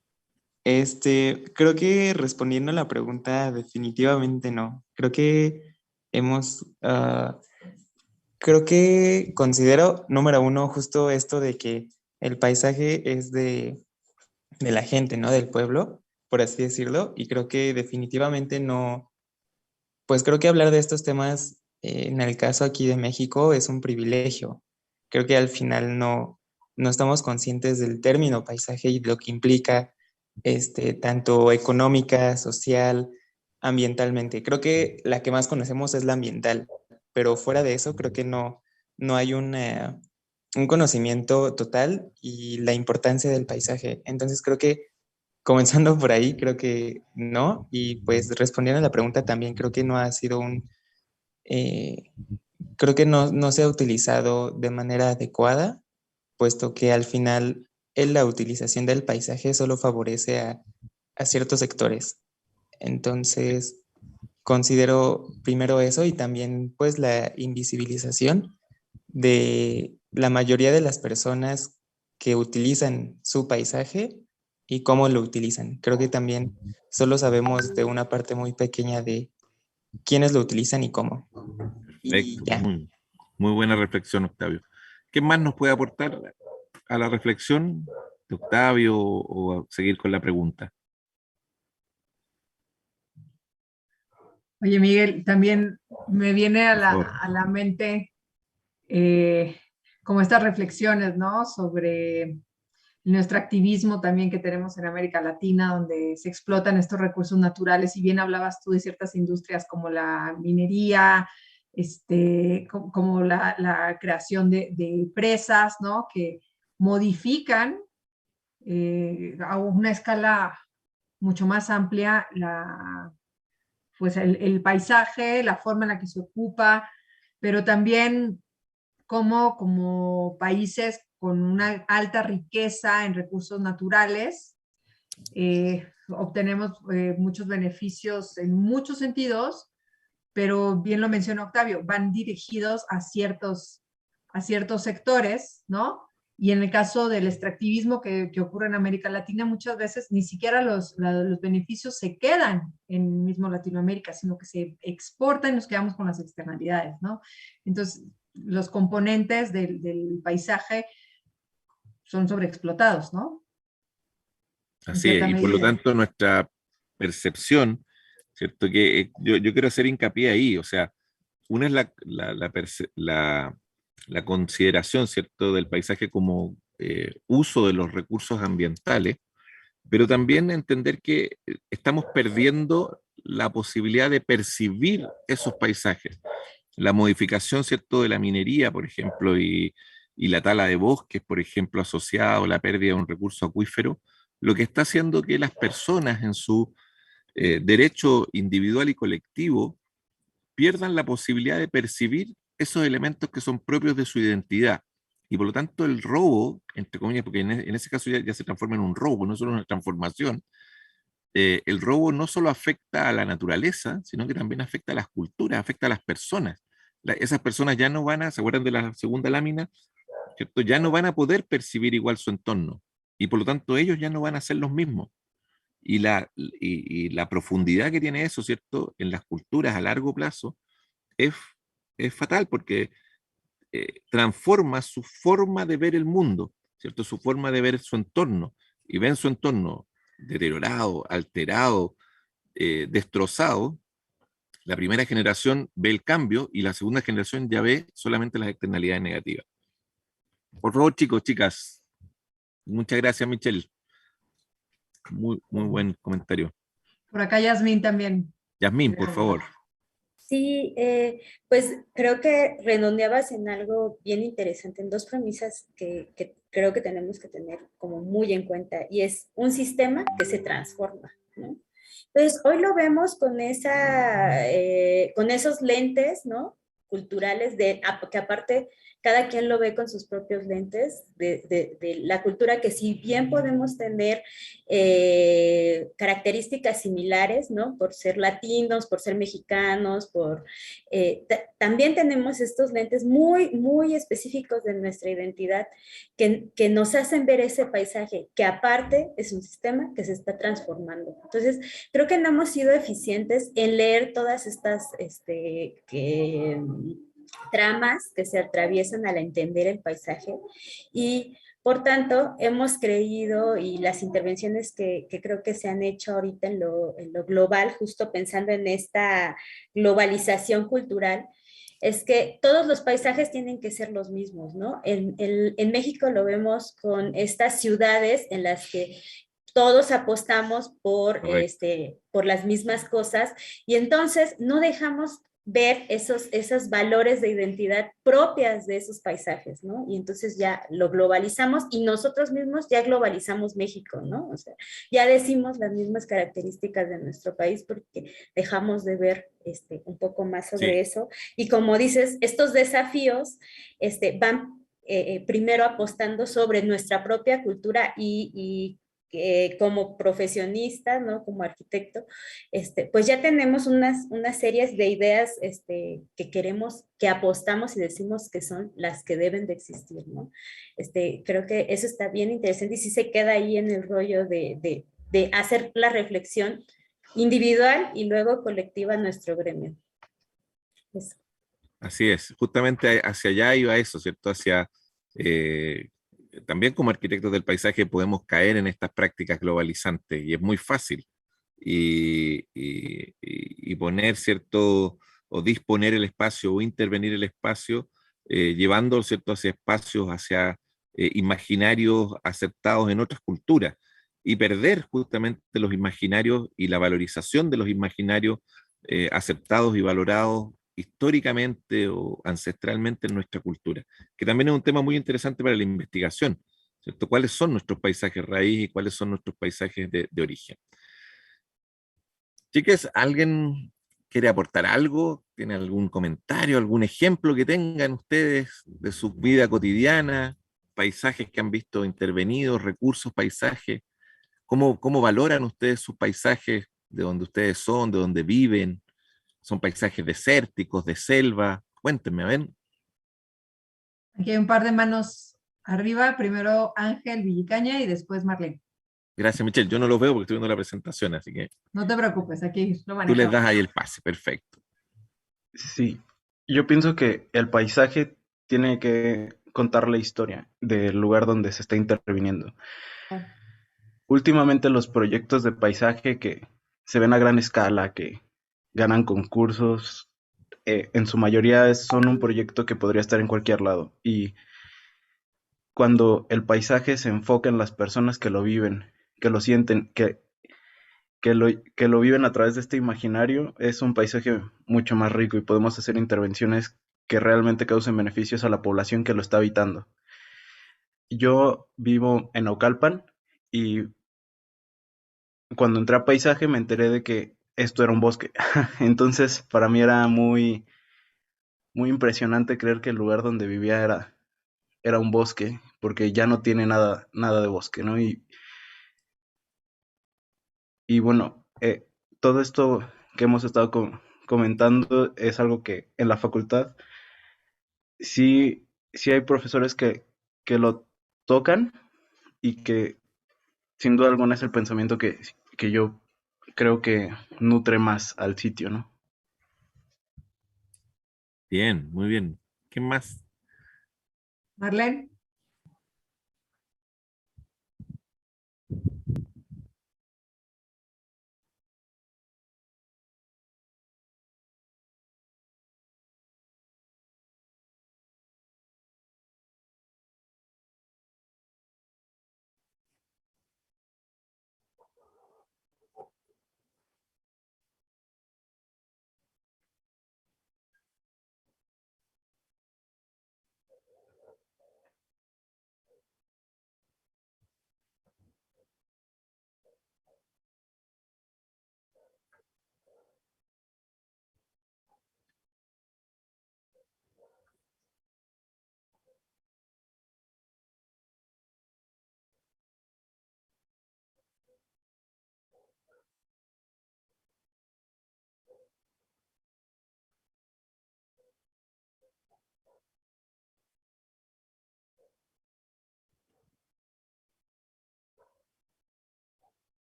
creo que respondiendo a la pregunta, definitivamente no. Creo que creo que considero, número uno, justo esto de que el paisaje es de la gente, ¿no? Del pueblo, por así decirlo, y creo que definitivamente no, pues creo que hablar de estos temas en el caso aquí de México es un privilegio. Creo que al final no estamos conscientes del término paisaje y lo que implica tanto económica, social, ambientalmente. Creo que la que más conocemos es la ambiental, pero fuera de eso creo que no hay un conocimiento total y la importancia del paisaje. Entonces creo que comenzando por ahí, creo que no. Y pues respondiendo a la pregunta también, creo que no ha sido eh, creo que no se ha utilizado de manera adecuada, puesto que al final la utilización del paisaje solo favorece a ciertos sectores. Entonces, considero primero eso y también pues la invisibilización de la mayoría de las personas que utilizan su paisaje y cómo lo utilizan. Creo que también solo sabemos de una parte muy pequeña de quiénes lo utilizan y cómo. Y Perfecto. ya. Muy buena reflexión, Octavio. ¿Qué más nos puede aportar a la reflexión de Octavio o a seguir con la pregunta? Oye, Miguel, también me viene Por favor. a la mente como estas reflexiones, ¿no? Sobre nuestro activismo también que tenemos en América Latina, donde se explotan estos recursos naturales. Y bien hablabas tú de ciertas industrias como la minería, como la creación de presas, ¿no? Que modifican a una escala mucho más amplia pues el paisaje, la forma en la que se ocupa, pero también como países con una alta riqueza en recursos naturales, obtenemos muchos beneficios en muchos sentidos, pero bien lo mencionó Octavio, van dirigidos a ciertos sectores, ¿no? Y en el caso del extractivismo que ocurre en América Latina, muchas veces ni siquiera los beneficios se quedan en mismo Latinoamérica, sino que se exportan y nos quedamos con las externalidades, ¿no? Entonces, los componentes del paisaje son sobreexplotados, ¿no? En Así es, cierta y por lo medida. tanto nuestra percepción, ¿cierto? Que yo quiero hacer hincapié ahí, o sea, una es la consideración, ¿cierto?, del paisaje como uso de los recursos ambientales, pero también entender que estamos perdiendo la posibilidad de percibir esos paisajes. La modificación, ¿cierto?, de la minería, por ejemplo, y la tala de bosques, por ejemplo, asociada a la pérdida de un recurso acuífero, lo que está haciendo que las personas en su derecho individual y colectivo pierdan la posibilidad de percibir esos elementos que son propios de su identidad. Y por lo tanto el robo, entre comillas, porque en ese caso ya se transforma en un robo, no solo una transformación, el robo no solo afecta a la naturaleza, sino que también afecta a las culturas, afecta a las personas. Esas personas ya no van a, ¿se acuerdan de la segunda lámina? ¿Cierto? Ya no van a poder percibir igual su entorno. Y por lo tanto ellos ya no van a ser los mismos. Y la profundidad que tiene eso, ¿cierto? En las culturas a largo plazo es, es fatal porque transforma su forma de ver el mundo, ¿cierto? Su forma de ver su entorno. Y ven su entorno deteriorado, alterado, destrozado. La primera generación ve el cambio y la segunda generación ya ve solamente las externalidades negativas. Por favor, chicos, chicas, muchas gracias, Michelle. Muy buen comentario. Por acá Yasmín también. Yasmín, por favor. Sí, pues creo que redondeabas en algo bien interesante, en dos premisas que creo que tenemos que tener como muy en cuenta, y es un sistema que se transforma, ¿no? Entonces, hoy lo vemos con con esos lentes, ¿no? Culturales, que aparte cada quien lo ve con sus propios lentes de la cultura, que si bien podemos tener características similares, ¿no? Por ser latinos, por ser mexicanos, también tenemos estos lentes muy, muy específicos de nuestra identidad que nos hacen ver ese paisaje, que aparte es un sistema que se está transformando. Entonces, creo que no hemos sido eficientes en leer todas estas tramas que se atraviesan al entender el paisaje, y por tanto hemos creído, y las intervenciones que creo que se han hecho ahorita en lo global, justo pensando en esta globalización cultural, es que todos los paisajes tienen que ser los mismos, ¿no? En México lo vemos con estas ciudades en las que todos apostamos por las mismas cosas, y entonces no dejamos ver esos valores de identidad propias de esos paisajes, ¿no? Y entonces ya lo globalizamos y nosotros mismos ya globalizamos México, ¿no? O sea, ya decimos las mismas características de nuestro país porque dejamos de ver un poco más sobre eso. Y como dices, estos desafíos van primero apostando sobre nuestra propia cultura y como profesionista, ¿no? Como arquitecto, pues ya tenemos unas series de ideas que queremos, que apostamos y decimos que son las que deben de existir, ¿no? Creo que eso está bien interesante y sí se queda ahí en el rollo de hacer la reflexión individual y luego colectiva en nuestro gremio. Eso. Así es, justamente hacia allá iba eso, ¿cierto? También como arquitectos del paisaje podemos caer en estas prácticas globalizantes y es muy fácil. Y poner, ¿cierto? O disponer el espacio o intervenir el espacio, llevando, ¿cierto?, hacia espacios, hacia imaginarios aceptados en otras culturas y perder justamente los imaginarios y la valorización de los imaginarios aceptados y valorados históricamente o ancestralmente en nuestra cultura, que también es un tema muy interesante para la investigación, ¿cierto? ¿Cuáles son nuestros paisajes raíz y cuáles son nuestros paisajes de origen? Chicas, ¿alguien quiere aportar algo? ¿Tiene algún comentario, algún ejemplo que tengan ustedes de su vida cotidiana, paisajes que han visto intervenidos, recursos, paisajes? ¿Cómo valoran ustedes sus paisajes de donde ustedes son, de donde viven? son paisajes desérticos, de selva. Cuéntenme, a ver. Aquí hay un par de manos arriba, primero Ángel Villicaña y después Marlene. Gracias, Michelle. Yo no los veo porque estoy viendo la presentación, así que No te preocupes, aquí lo tú les manejamos. das ahí el pase. Perfecto. Sí, yo pienso que el paisaje tiene que contar la historia del lugar donde se está interviniendo. Últimamente los proyectos de paisaje que se ven a gran escala, que ganan concursos, en su mayoría son un proyecto que podría estar en cualquier lado. Y cuando el paisaje se enfoca en las personas que lo viven, que lo sienten, que lo viven a través de este imaginario, es un paisaje mucho más rico y podemos hacer intervenciones que realmente causen beneficios a la población que lo está habitando. Yo vivo en Naucalpan y cuando entré a paisaje me enteré de que esto era un bosque. Entonces, para mí era muy impresionante creer que el lugar donde vivía era un bosque, porque ya no tiene nada de bosque, ¿no? Y bueno, todo esto que hemos estado comentando es algo que en la facultad sí hay profesores que lo tocan y que sin duda alguna es el pensamiento que yo creo que nutre más al sitio, ¿no? Bien, muy bien. ¿Qué más? Marlene.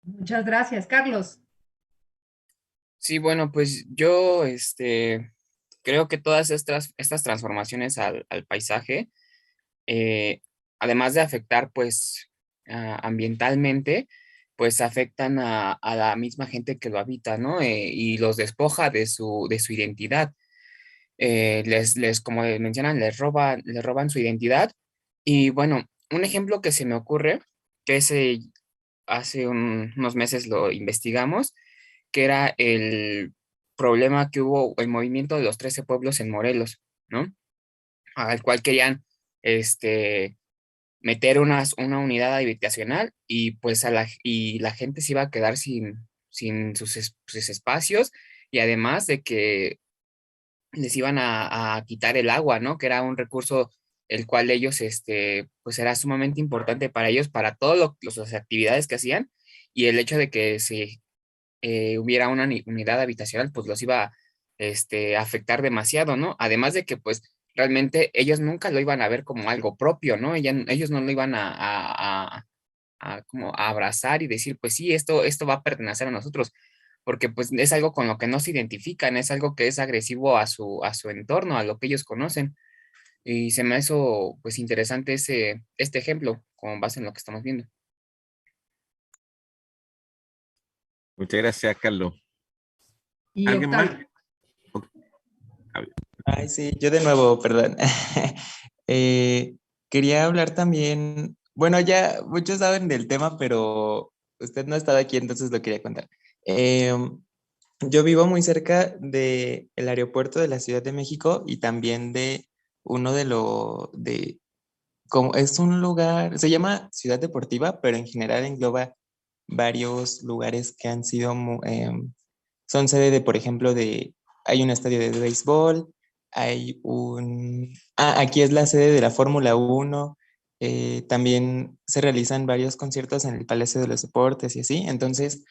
Muchas gracias, Carlos. Sí, bueno, pues yo creo que todas estas transformaciones al paisaje, eh, además de afectar pues ambientalmente, pues afectan a la misma gente que lo habita, ¿no? Y los despoja de su identidad. Como mencionan, les roban su identidad. Y bueno, un ejemplo que se me ocurre, que hace unos meses lo investigamos, que era el problema que hubo, el movimiento de los 13 pueblos en Morelos, ¿no? Al cual querían este, meter una unidad habitacional y pues y la gente se iba a quedar sin sus espacios y además de que les iban a quitar el agua, ¿no? Que era un recurso el cual ellos, pues era sumamente importante para ellos, para todas las actividades que hacían y el hecho de que se hubiera una unidad habitacional, pues los iba a afectar demasiado, ¿no? Además de que, pues, realmente ellos nunca lo iban a ver como algo propio, ¿no? Ellos no lo iban como a abrazar y decir, pues sí, esto va a pertenecer a nosotros, porque pues es algo con lo que no se identifican, es algo que es agresivo a su entorno, a lo que ellos conocen. Y se me hizo pues interesante este ejemplo con base en lo que estamos viendo. Muchas gracias, Carlos. Y ¿Alguien más? Octavio. Octavio. Ay, sí, yo de nuevo, perdón. Quería hablar también, bueno, ya muchos saben del tema, pero usted no ha estado aquí, entonces lo quería contar. Yo vivo muy cerca del aeropuerto de la Ciudad de México y también de uno como es un lugar, se llama Ciudad Deportiva, pero en general engloba varios lugares que han sido, son sede de, por ejemplo, hay un estadio de béisbol, aquí es la sede de la Fórmula 1. También se realizan varios conciertos en el Palacio de los Deportes y así, entonces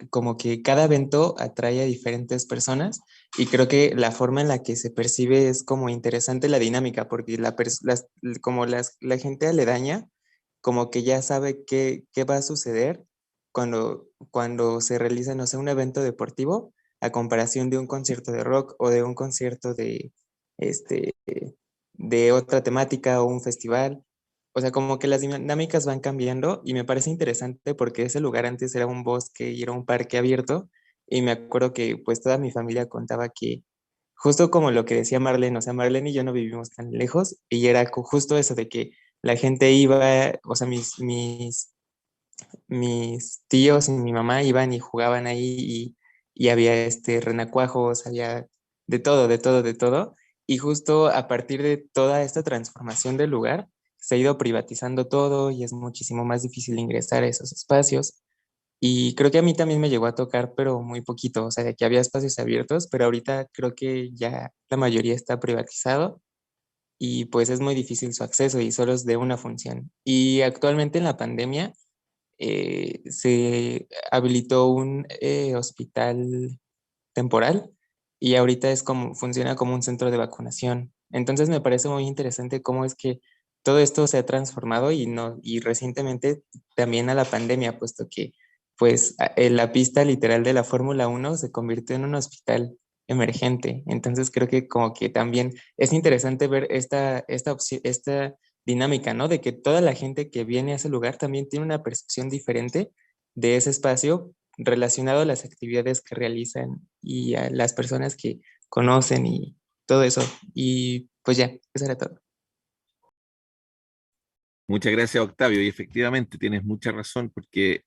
como que cada evento atrae a diferentes personas y creo que la forma en la que se percibe es como interesante la dinámica, porque la gente aledaña como que ya sabe qué va a suceder cuando se realiza, no sé, un evento deportivo, a comparación de un concierto de rock o de un concierto este, de otra temática o un festival. O sea, como que las dinámicas van cambiando y me parece interesante porque ese lugar antes era un bosque y era un parque abierto y me acuerdo que pues toda mi familia contaba que justo como lo que decía Marlene, o sea, Marlene y yo no vivimos tan lejos y era justo eso de que la gente iba, o sea, mis tíos y mi mamá iban y jugaban ahí y había renacuajos, había de todo, de todo, de todo. Y justo a partir de toda esta transformación del lugar, se ha ido privatizando todo y es muchísimo más difícil ingresar a esos espacios. Y creo que a mí también me llegó a tocar, pero muy poquito, o sea, de que había espacios abiertos, pero ahorita creo que ya la mayoría está privatizado y pues es muy difícil su acceso y solo es de una función. Y actualmente en la pandemia se habilitó un hospital temporal y ahorita funciona como un centro de vacunación. Entonces me parece muy interesante cómo es que todo esto se ha transformado y no, y recientemente también a la pandemia, puesto que pues la pista literal de la Fórmula 1 se convirtió en un hospital emergente. Entonces creo que como que también es interesante ver esta dinámica, ¿no? De que toda la gente que viene a ese lugar también tiene una percepción diferente de ese espacio relacionado a las actividades que realizan y a las personas que conocen y todo eso. Y pues ya, eso era todo. Muchas gracias, Octavio. Y efectivamente tienes mucha razón porque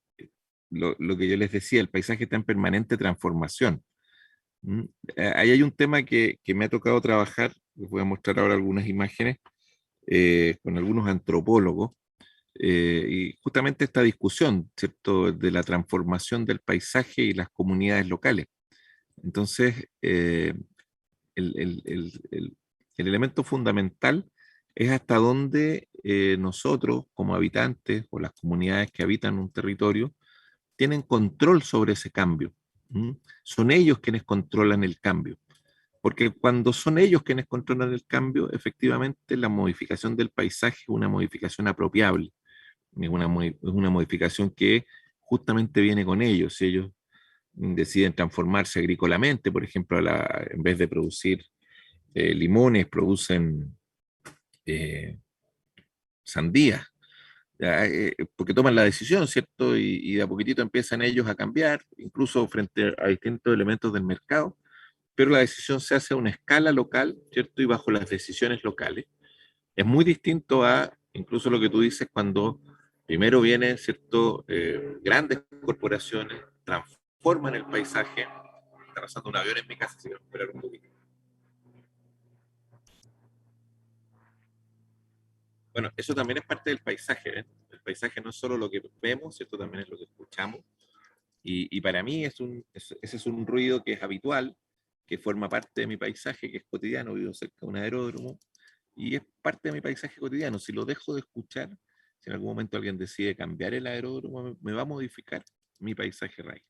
lo que yo les decía, el paisaje está en permanente transformación. ¿Mm? Ahí hay un tema que me ha tocado trabajar, les voy a mostrar ahora algunas imágenes, con algunos antropólogos, y justamente esta discusión, ¿cierto?, de la transformación del paisaje y las comunidades locales. Entonces, el, el- el- el- el elemento fundamental es hasta dónde nosotros, como habitantes o las comunidades que habitan un territorio, tienen control sobre ese cambio. ¿Mm? Son ellos quienes controlan el cambio. Porque cuando son ellos quienes controlan el cambio, efectivamente la modificación del paisaje es una modificación apropiable, es una modificación que justamente viene con ellos. Si ellos deciden transformarse agrícolamente, por ejemplo, en vez de producir limones, producen eh, sandías, porque toman la decisión, ¿cierto? Y de a poquitito empiezan ellos a cambiar, incluso frente a distintos elementos del mercado, pero la decisión se hace a una escala local, ¿cierto? Y bajo las decisiones locales. Es muy distinto a incluso lo que tú dices cuando primero vienen, ¿cierto? Grandes corporaciones, transforman el paisaje. Está pasando un avión en mi casa, si me esperar un poquito. Bueno, eso también es parte del paisaje, ¿eh? El paisaje no es solo lo que vemos, ¿cierto? También es lo que escuchamos. Y para mí ese es un ruido que es habitual, que forma parte de mi paisaje, que es cotidiano. Vivo cerca de un aeródromo y es parte de mi paisaje cotidiano. Si lo dejo de escuchar, si en algún momento alguien decide cambiar el aeródromo, me va a modificar mi paisaje raíz.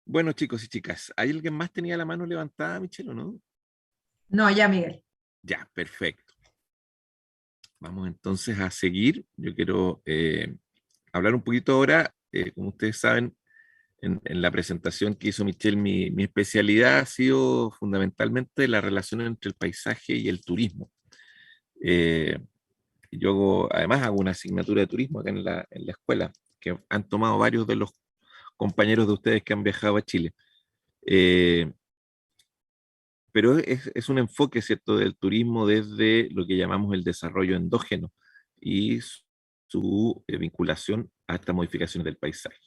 Bueno, chicos y chicas, ¿hay alguien más tenía la mano levantada, Michelle, o no? No, ya, Miguel. Ya, perfecto. Vamos entonces a seguir. Yo quiero hablar un poquito ahora, como ustedes saben, en la presentación que hizo Michelle, mi especialidad ha sido fundamentalmente la relación entre el paisaje y el turismo. Eh, además hago una asignatura de turismo acá en la escuela, que han tomado varios de los compañeros de ustedes que han viajado a Chile. Pero es un enfoque, ¿cierto?, del turismo desde lo que llamamos el desarrollo endógeno y su vinculación a estas modificaciones del paisaje.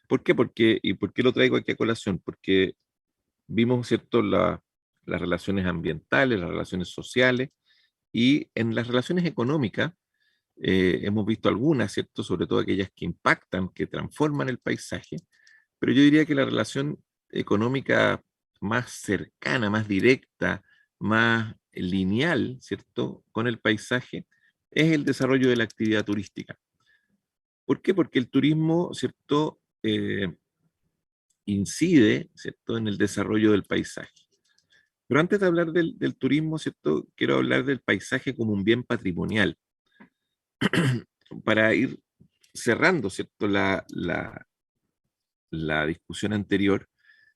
¿Por qué? ¿Y por qué lo traigo aquí a colación? Porque vimos, ¿cierto?, las relaciones ambientales, las relaciones sociales, y en las relaciones económicas hemos visto algunas, ¿cierto?, sobre todo aquellas que impactan, que transforman el paisaje, pero yo diría que la relación económica más cercana, más directa, más lineal, ¿cierto?, con el paisaje, es el desarrollo de la actividad turística. ¿Por qué? Porque el turismo, ¿cierto?, incide, ¿cierto?, en el desarrollo del paisaje. Pero antes de hablar del turismo, ¿cierto?, quiero hablar del paisaje como un bien patrimonial, para ir cerrando, ¿cierto?, la discusión anterior,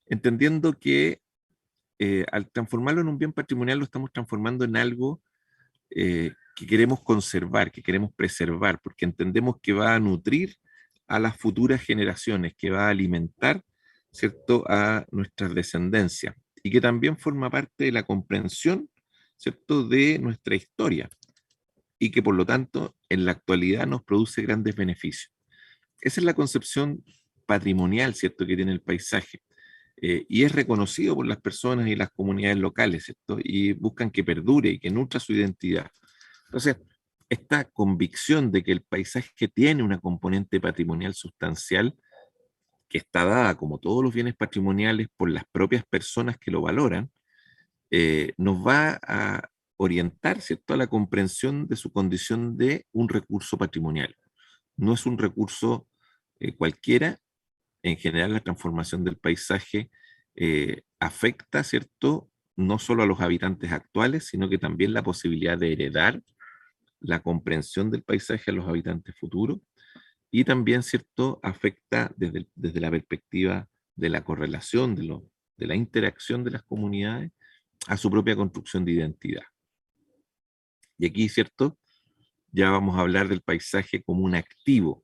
entendiendo que al transformarlo en un bien patrimonial lo estamos transformando en algo que queremos conservar, que queremos preservar, porque entendemos que va a nutrir a las futuras generaciones, que va a alimentar, ¿cierto?, a nuestras descendencias, y que también forma parte de la comprensión, ¿cierto?, de nuestra historia, y que por lo tanto en la actualidad nos produce grandes beneficios. Esa es la concepción patrimonial, ¿cierto?, que tiene el paisaje. Y es reconocido por las personas y las comunidades locales, ¿cierto? Y buscan que perdure y que nutra su identidad. Entonces, esta convicción de que el paisaje tiene una componente patrimonial sustancial, que está dada, como todos los bienes patrimoniales, por las propias personas que lo valoran, nos va a orientar, ¿cierto?, a la comprensión de su condición de un recurso patrimonial. No es un recurso cualquiera. En general, la transformación del paisaje afecta, ¿cierto?, no solo a los habitantes actuales, sino que también la posibilidad de heredar la comprensión del paisaje a los habitantes futuros, y también, ¿cierto?, afecta desde la perspectiva de la correlación, de la interacción de las comunidades a su propia construcción de identidad. Y aquí, ¿cierto?, ya vamos a hablar del paisaje como un activo.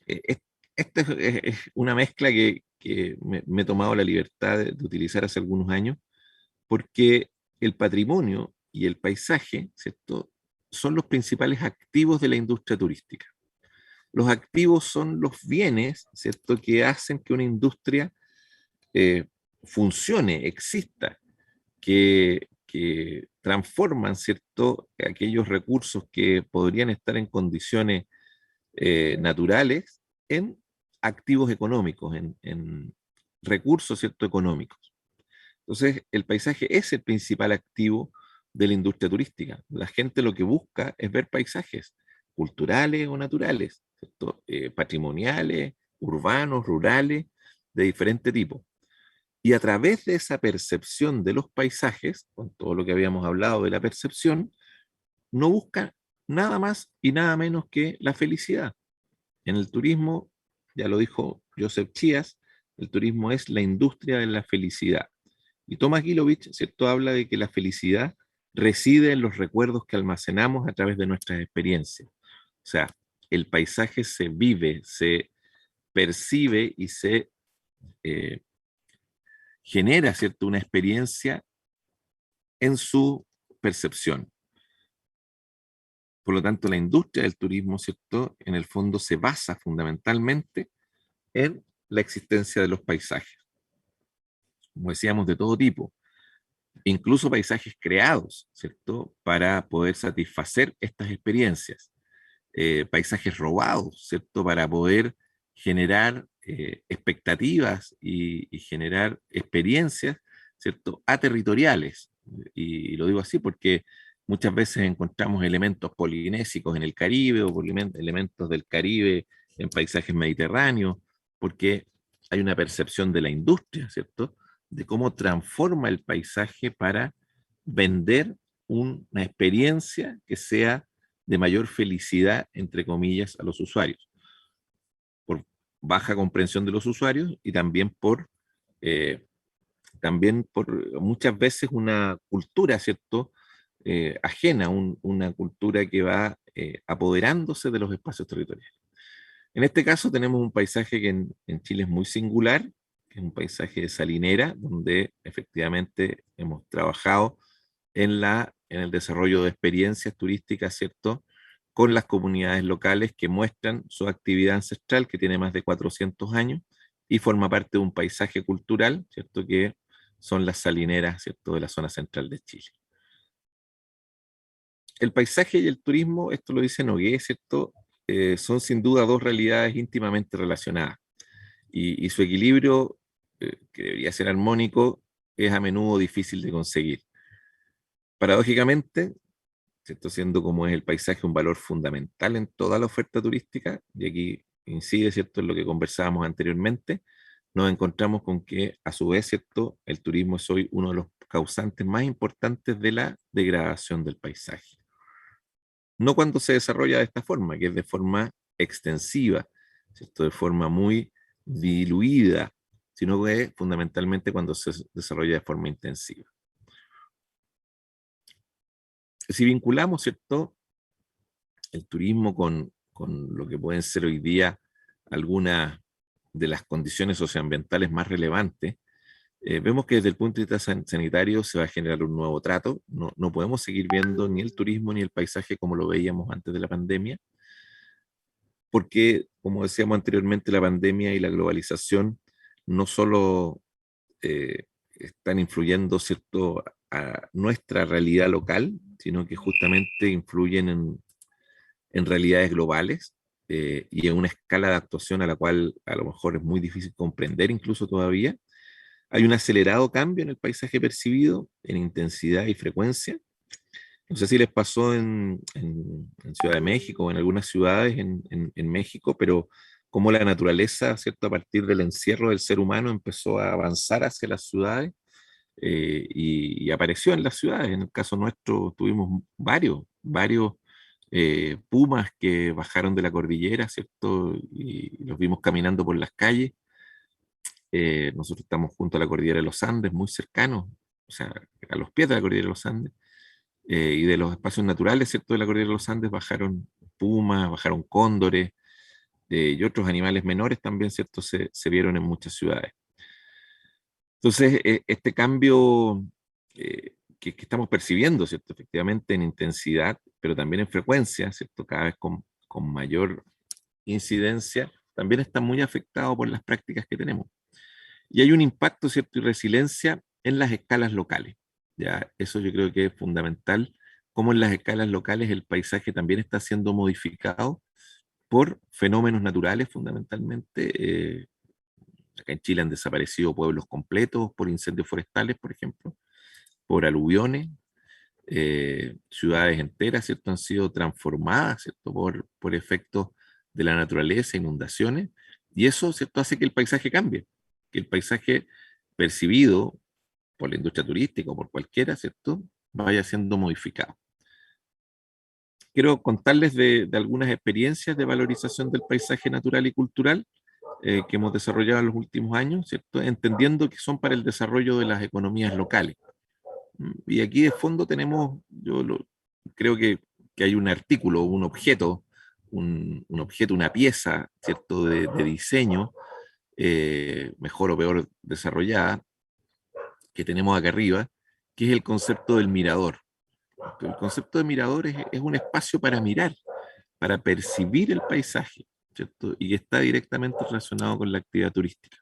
Esta es una mezcla que me he tomado la libertad de utilizar hace algunos años, porque el patrimonio y el paisaje, ¿cierto?, son los principales activos de la industria turística. Los activos son los bienes, ¿cierto?, que hacen que una industria funcione, exista, que transforman, ¿cierto?, aquellos recursos que podrían estar en condiciones naturales en activos económicos, en recursos, ¿cierto?, económicos. Entonces, el paisaje es el principal activo de la industria turística. La gente lo que busca es ver paisajes culturales o naturales, ¿cierto?, patrimoniales, urbanos, rurales, de diferente tipo. Y a través de esa percepción de los paisajes, con todo lo que habíamos hablado de la percepción, no busca nada más y nada menos que la felicidad. En el turismo, ya lo dijo Joseph Chias, el turismo es la industria de la felicidad. Y Tomás Gilovich, ¿cierto?, habla de que la felicidad reside en los recuerdos que almacenamos a través de nuestras experiencias. O sea, el paisaje se vive, se percibe y se genera, ¿cierto?, una experiencia en su percepción. Por lo tanto, la industria del turismo, ¿cierto?, en el fondo se basa fundamentalmente en la existencia de los paisajes. Como decíamos, de todo tipo, incluso paisajes creados, ¿cierto?, para poder satisfacer estas experiencias. Paisajes robados, ¿cierto?, para poder generar expectativas y generar experiencias, ¿cierto?, aterritoriales. Y lo digo así porque muchas veces encontramos elementos polinésicos en el Caribe o elementos del Caribe en paisajes mediterráneos, porque hay una percepción de la industria, ¿cierto?, de cómo transforma el paisaje para vender una experiencia que sea de mayor felicidad, entre comillas, a los usuarios. baja comprensión de los usuarios y también por muchas veces una cultura, ¿cierto? Ajena, una cultura que va apoderándose de los espacios territoriales. En este caso tenemos un paisaje que en Chile es muy singular, que es un paisaje de salinera, donde efectivamente hemos trabajado en el desarrollo de experiencias turísticas, ¿cierto? Con las comunidades locales que muestran su actividad ancestral, que tiene más de 400 años, y forma parte de un paisaje cultural, ¿cierto? Que son las salineras, ¿cierto? De la zona central de Chile. El paisaje y el turismo, esto lo dice Nogué, ¿cierto? Son sin duda dos realidades íntimamente relacionadas. Y su equilibrio, que debería ser armónico, es a menudo difícil de conseguir. Paradójicamente, ¿cierto? Siendo como es el paisaje un valor fundamental en toda la oferta turística, y aquí incide, ¿cierto?, en lo que conversábamos anteriormente, nos encontramos con que, a su vez, ¿cierto?, el turismo es hoy uno de los causantes más importantes de la degradación del paisaje. No cuando se desarrolla de esta forma, que es de forma extensiva, ¿cierto?, de forma muy diluida, sino que es fundamentalmente cuando se desarrolla de forma intensiva. Si vinculamos, ¿cierto?, el turismo con lo que pueden ser hoy día algunas de las condiciones socioambientales más relevantes, vemos que desde el punto de vista sanitario se va a generar un nuevo trato. No podemos seguir viendo ni el turismo ni el paisaje como lo veíamos antes de la pandemia, porque, como decíamos anteriormente, la pandemia y la globalización no solo están influyendo, ¿cierto?, a nuestra realidad local, sino que justamente influyen en realidades globales y en una escala de actuación a la cual a lo mejor es muy difícil comprender incluso todavía. Hay un acelerado cambio en el paisaje percibido, en intensidad y frecuencia. No sé si les pasó en Ciudad de México o en algunas ciudades en México, pero cómo la naturaleza, ¿cierto?, a partir del encierro del ser humano empezó a avanzar hacia las ciudades y apareció en las ciudades. En el caso nuestro tuvimos varios pumas que bajaron de la cordillera, ¿cierto? Y los vimos caminando por las calles. Nosotros estamos junto a la cordillera de los Andes, muy cercanos, o sea, a los pies de la cordillera de los Andes, y de los espacios naturales, ¿cierto?, de la cordillera de los Andes bajaron pumas, bajaron cóndores, y otros animales menores también, ¿cierto?, se vieron en muchas ciudades. Entonces, este cambio que estamos percibiendo, ¿cierto?, efectivamente en intensidad, pero también en frecuencia, ¿cierto?, cada vez con mayor incidencia, también está muy afectado por las prácticas que tenemos. Y hay un impacto, ¿cierto?, y resiliencia en las escalas locales. ¿Ya? Eso yo creo que es fundamental, como en las escalas locales el paisaje también está siendo modificado por fenómenos naturales fundamentalmente. Acá en Chile han desaparecido pueblos completos por incendios forestales, por ejemplo, por aluviones. Ciudades enteras, ¿cierto?, han sido transformadas, ¿cierto?, por efectos de la naturaleza, inundaciones, y eso, ¿cierto?, hace que el paisaje cambie, que el paisaje percibido por la industria turística o por cualquiera, ¿cierto?, vaya siendo modificado. Quiero contarles de algunas experiencias de valorización del paisaje natural y cultural que hemos desarrollado en los últimos años, ¿cierto?, entendiendo que son para el desarrollo de las economías locales. Y aquí de fondo tenemos, creo que hay un artículo, un objeto, una pieza, ¿cierto?, de diseño, mejor o peor desarrollada, que tenemos acá arriba, que es el concepto del mirador. El concepto de mirador es un espacio para mirar, para percibir el paisaje, ¿cierto? Y está directamente relacionado con la actividad turística,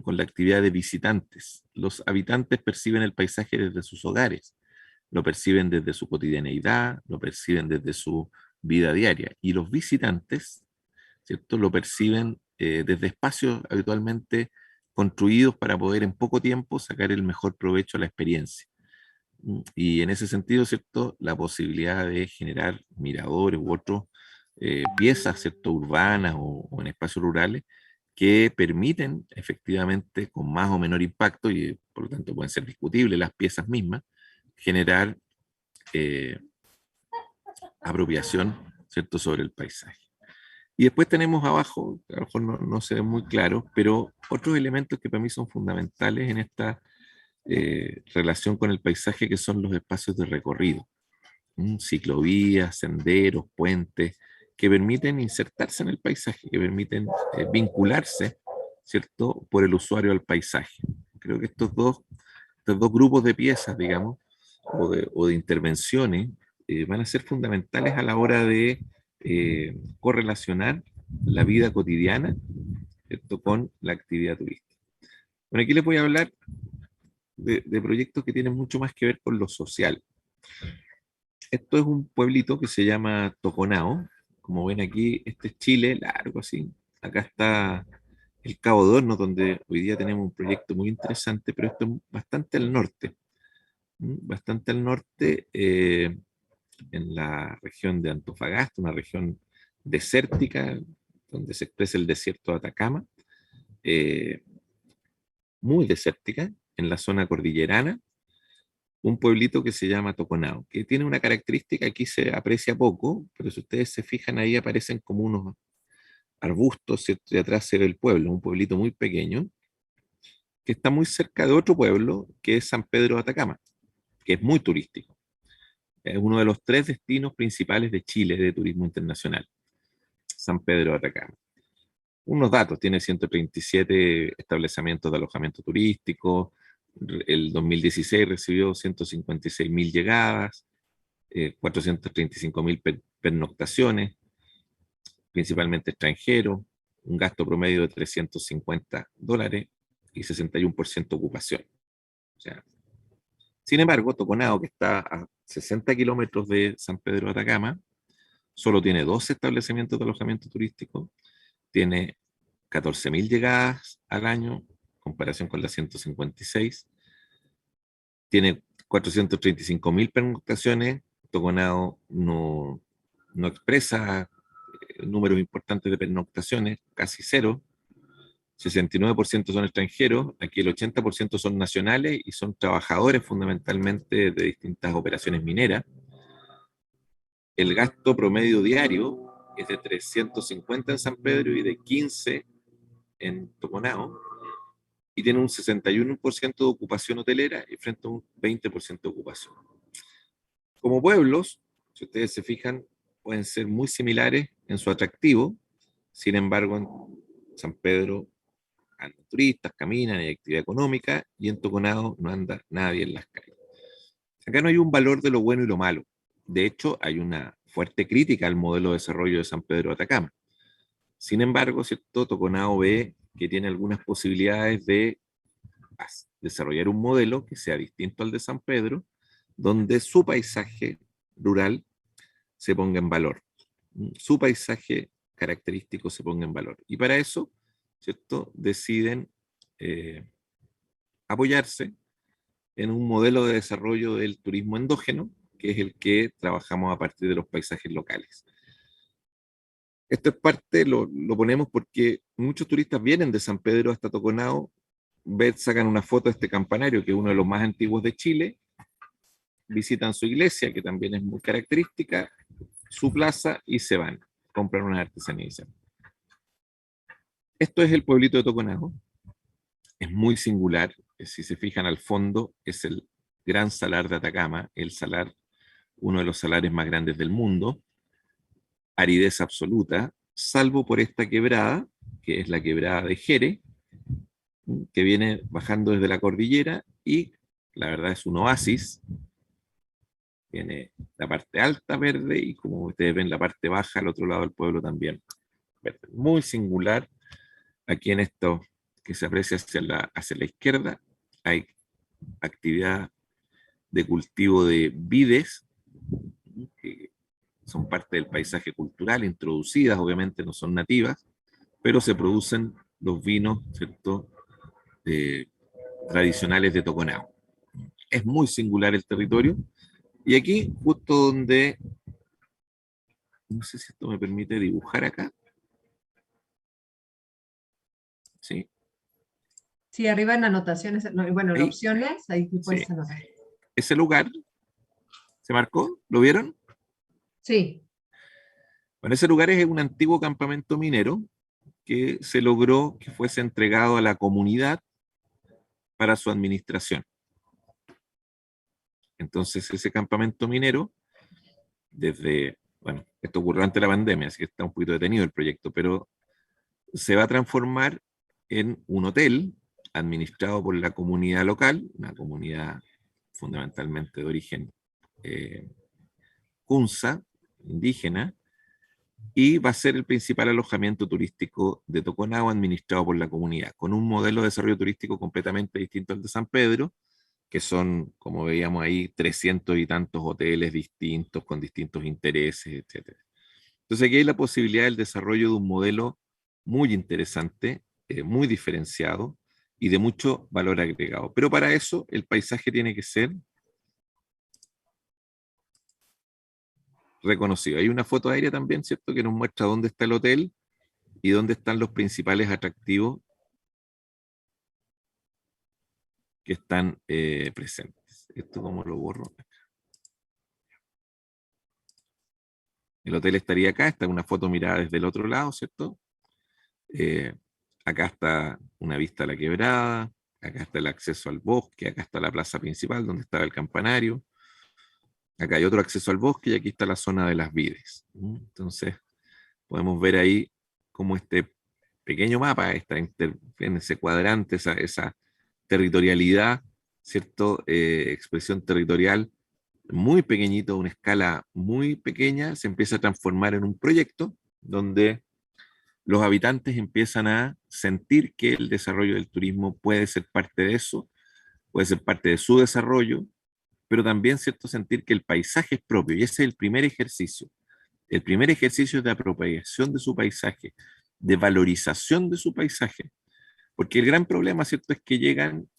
con la actividad de visitantes. Los habitantes perciben el paisaje desde sus hogares, lo perciben desde su cotidianeidad, lo perciben desde su vida diaria. Y los visitantes, ¿cierto?, lo perciben desde espacios habitualmente construidos para poder en poco tiempo sacar el mejor provecho a la experiencia. Y en ese sentido, ¿cierto?, la posibilidad de generar miradores u otras piezas, ¿cierto?, urbanas o en espacios rurales que permiten efectivamente, con más o menor impacto, y por lo tanto pueden ser discutibles las piezas mismas, generar apropiación, ¿cierto?, sobre el paisaje. Y después tenemos abajo, a lo mejor no se ve muy claro, pero otros elementos que para mí son fundamentales en esta relación con el paisaje, que son los espacios de recorrido, ciclovías, senderos, puentes, que permiten insertarse en el paisaje, que permiten vincularse, ¿cierto?, por el usuario al paisaje. Creo que estos dos grupos de piezas, digamos, o de intervenciones, van a ser fundamentales a la hora de correlacionar la vida cotidiana, ¿cierto?, con la actividad turística. Bueno, aquí les voy a hablar de proyectos que tienen mucho más que ver con lo social. Esto es un pueblito que se llama Toconao. Como ven aquí, este es Chile, largo así. Acá está el Cabo de Hornos, donde hoy día tenemos un proyecto muy interesante, pero esto es bastante al norte. Bastante al norte, en la región de Antofagasta, una región desértica, donde se expresa el desierto de Atacama, muy desértica, en la zona cordillerana, un pueblito que se llama Toconao, que tiene una característica, aquí se aprecia poco, pero si ustedes se fijan ahí aparecen como unos arbustos, ¿cierto? Y atrás se ve el pueblo, un pueblito muy pequeño, que está muy cerca de otro pueblo, que es San Pedro de Atacama, que es muy turístico. Es uno de los 3 destinos principales de Chile de turismo internacional, San Pedro de Atacama. Unos datos, tiene 137 establecimientos de alojamiento turístico, el 2016 recibió 156.000 llegadas, 435.000 pernoctaciones, principalmente extranjeros, un gasto promedio de $350 y 61% ocupación. O sea, sin embargo, Toconao, que está a 60 kilómetros de San Pedro de Atacama, solo tiene 2 establecimientos de alojamiento turístico, tiene 14.000 llegadas al año, en comparación con las 156, tiene 435.000 pernoctaciones. Toconao no expresa números importantes de pernoctaciones, casi cero. 69% son extranjeros, aquí el 80% son nacionales y son trabajadores fundamentalmente de distintas operaciones mineras. El gasto promedio diario es de 350 en San Pedro y de 15 en Toconao, y tiene un 61% de ocupación hotelera y frente a un 20% de ocupación. Como pueblos, si ustedes se fijan, pueden ser muy similares en su atractivo. Sin embargo, en San Pedro andan turistas, caminan, hay actividad económica, y en Toconao no anda nadie en las calles. Acá no hay un valor de lo bueno y lo malo. De hecho, hay una fuerte crítica al modelo de desarrollo de San Pedro de Atacama. Sin embargo, ¿cierto?, Toconao ve que tiene algunas posibilidades de desarrollar un modelo que sea distinto al de San Pedro, donde su paisaje rural se ponga en valor, su paisaje característico se ponga en valor. Y para eso, ¿cierto?, deciden apoyarse en un modelo de desarrollo del turismo endógeno, que es el que trabajamos a partir de los paisajes locales. Esto es parte, lo ponemos porque muchos turistas vienen de San Pedro hasta Toconao, sacan una foto de este campanario, que es uno de los más antiguos de Chile, visitan su iglesia, que también es muy característica, su plaza, y se van, compran unas artesanías. Esto es el pueblito de Toconao, es muy singular, si se fijan al fondo, es el Gran Salar de Atacama, el salar, uno de los salares más grandes del mundo, aridez absoluta, salvo por esta quebrada, que es la quebrada de Jere, que viene bajando desde la cordillera, y la verdad es un oasis. Tiene la parte alta verde, y como ustedes ven, la parte baja al otro lado del pueblo también verde. Muy singular. Aquí en esto que se aprecia hacia la izquierda, hay actividad de cultivo de vides, que son parte del paisaje cultural, introducidas, obviamente no son nativas, pero se producen los vinos, ¿cierto?, tradicionales de Toconao. Es muy singular el territorio, y aquí, justo donde, no sé si esto me permite dibujar acá. Sí. Sí, arriba en anotaciones, bueno, en Ahí, opciones, ahí puedes sí. anotar. Ese lugar se marcó, ¿lo vieron? Sí. Bueno, ese lugar es un antiguo campamento minero que se logró que fuese entregado a la comunidad para su administración. Entonces, ese campamento minero, bueno, esto ocurrió antes de la pandemia, así que está un poquito detenido el proyecto, pero se va a transformar en un hotel administrado por la comunidad local, una comunidad fundamentalmente de origen Hunza, indígena, y va a ser el principal alojamiento turístico de Toconagua administrado por la comunidad, con un modelo de desarrollo turístico completamente distinto al de San Pedro, que son, como veíamos ahí, 300 y tantos hoteles distintos, con distintos intereses, etc. Entonces aquí hay la posibilidad del desarrollo de un modelo muy interesante, muy diferenciado y de mucho valor agregado. Pero para eso el paisaje tiene que ser reconocido. Hay una foto aérea también, ¿cierto?, que nos muestra dónde está el hotel y dónde están los principales atractivos que están presentes. Esto como lo borro. El hotel estaría acá, está una foto mirada desde el otro lado, ¿cierto? Acá está una vista a la quebrada, acá está el acceso al bosque, acá está la plaza principal donde estaba el campanario, acá hay otro acceso al bosque y aquí está la zona de las vides. Entonces, podemos ver ahí cómo este pequeño mapa, en ese cuadrante, esa territorialidad, ¿cierto? Expresión territorial muy pequeñito, una escala muy pequeña, se empieza a transformar en un proyecto donde los habitantes empiezan a sentir que el desarrollo del turismo puede ser parte de eso, puede ser parte de su desarrollo, pero también, ¿cierto?, sentir que el paisaje es propio, y ese es el primer ejercicio. El primer ejercicio es de apropiación de su paisaje, de valorización de su paisaje, porque el gran problema, ¿cierto?, es que llegan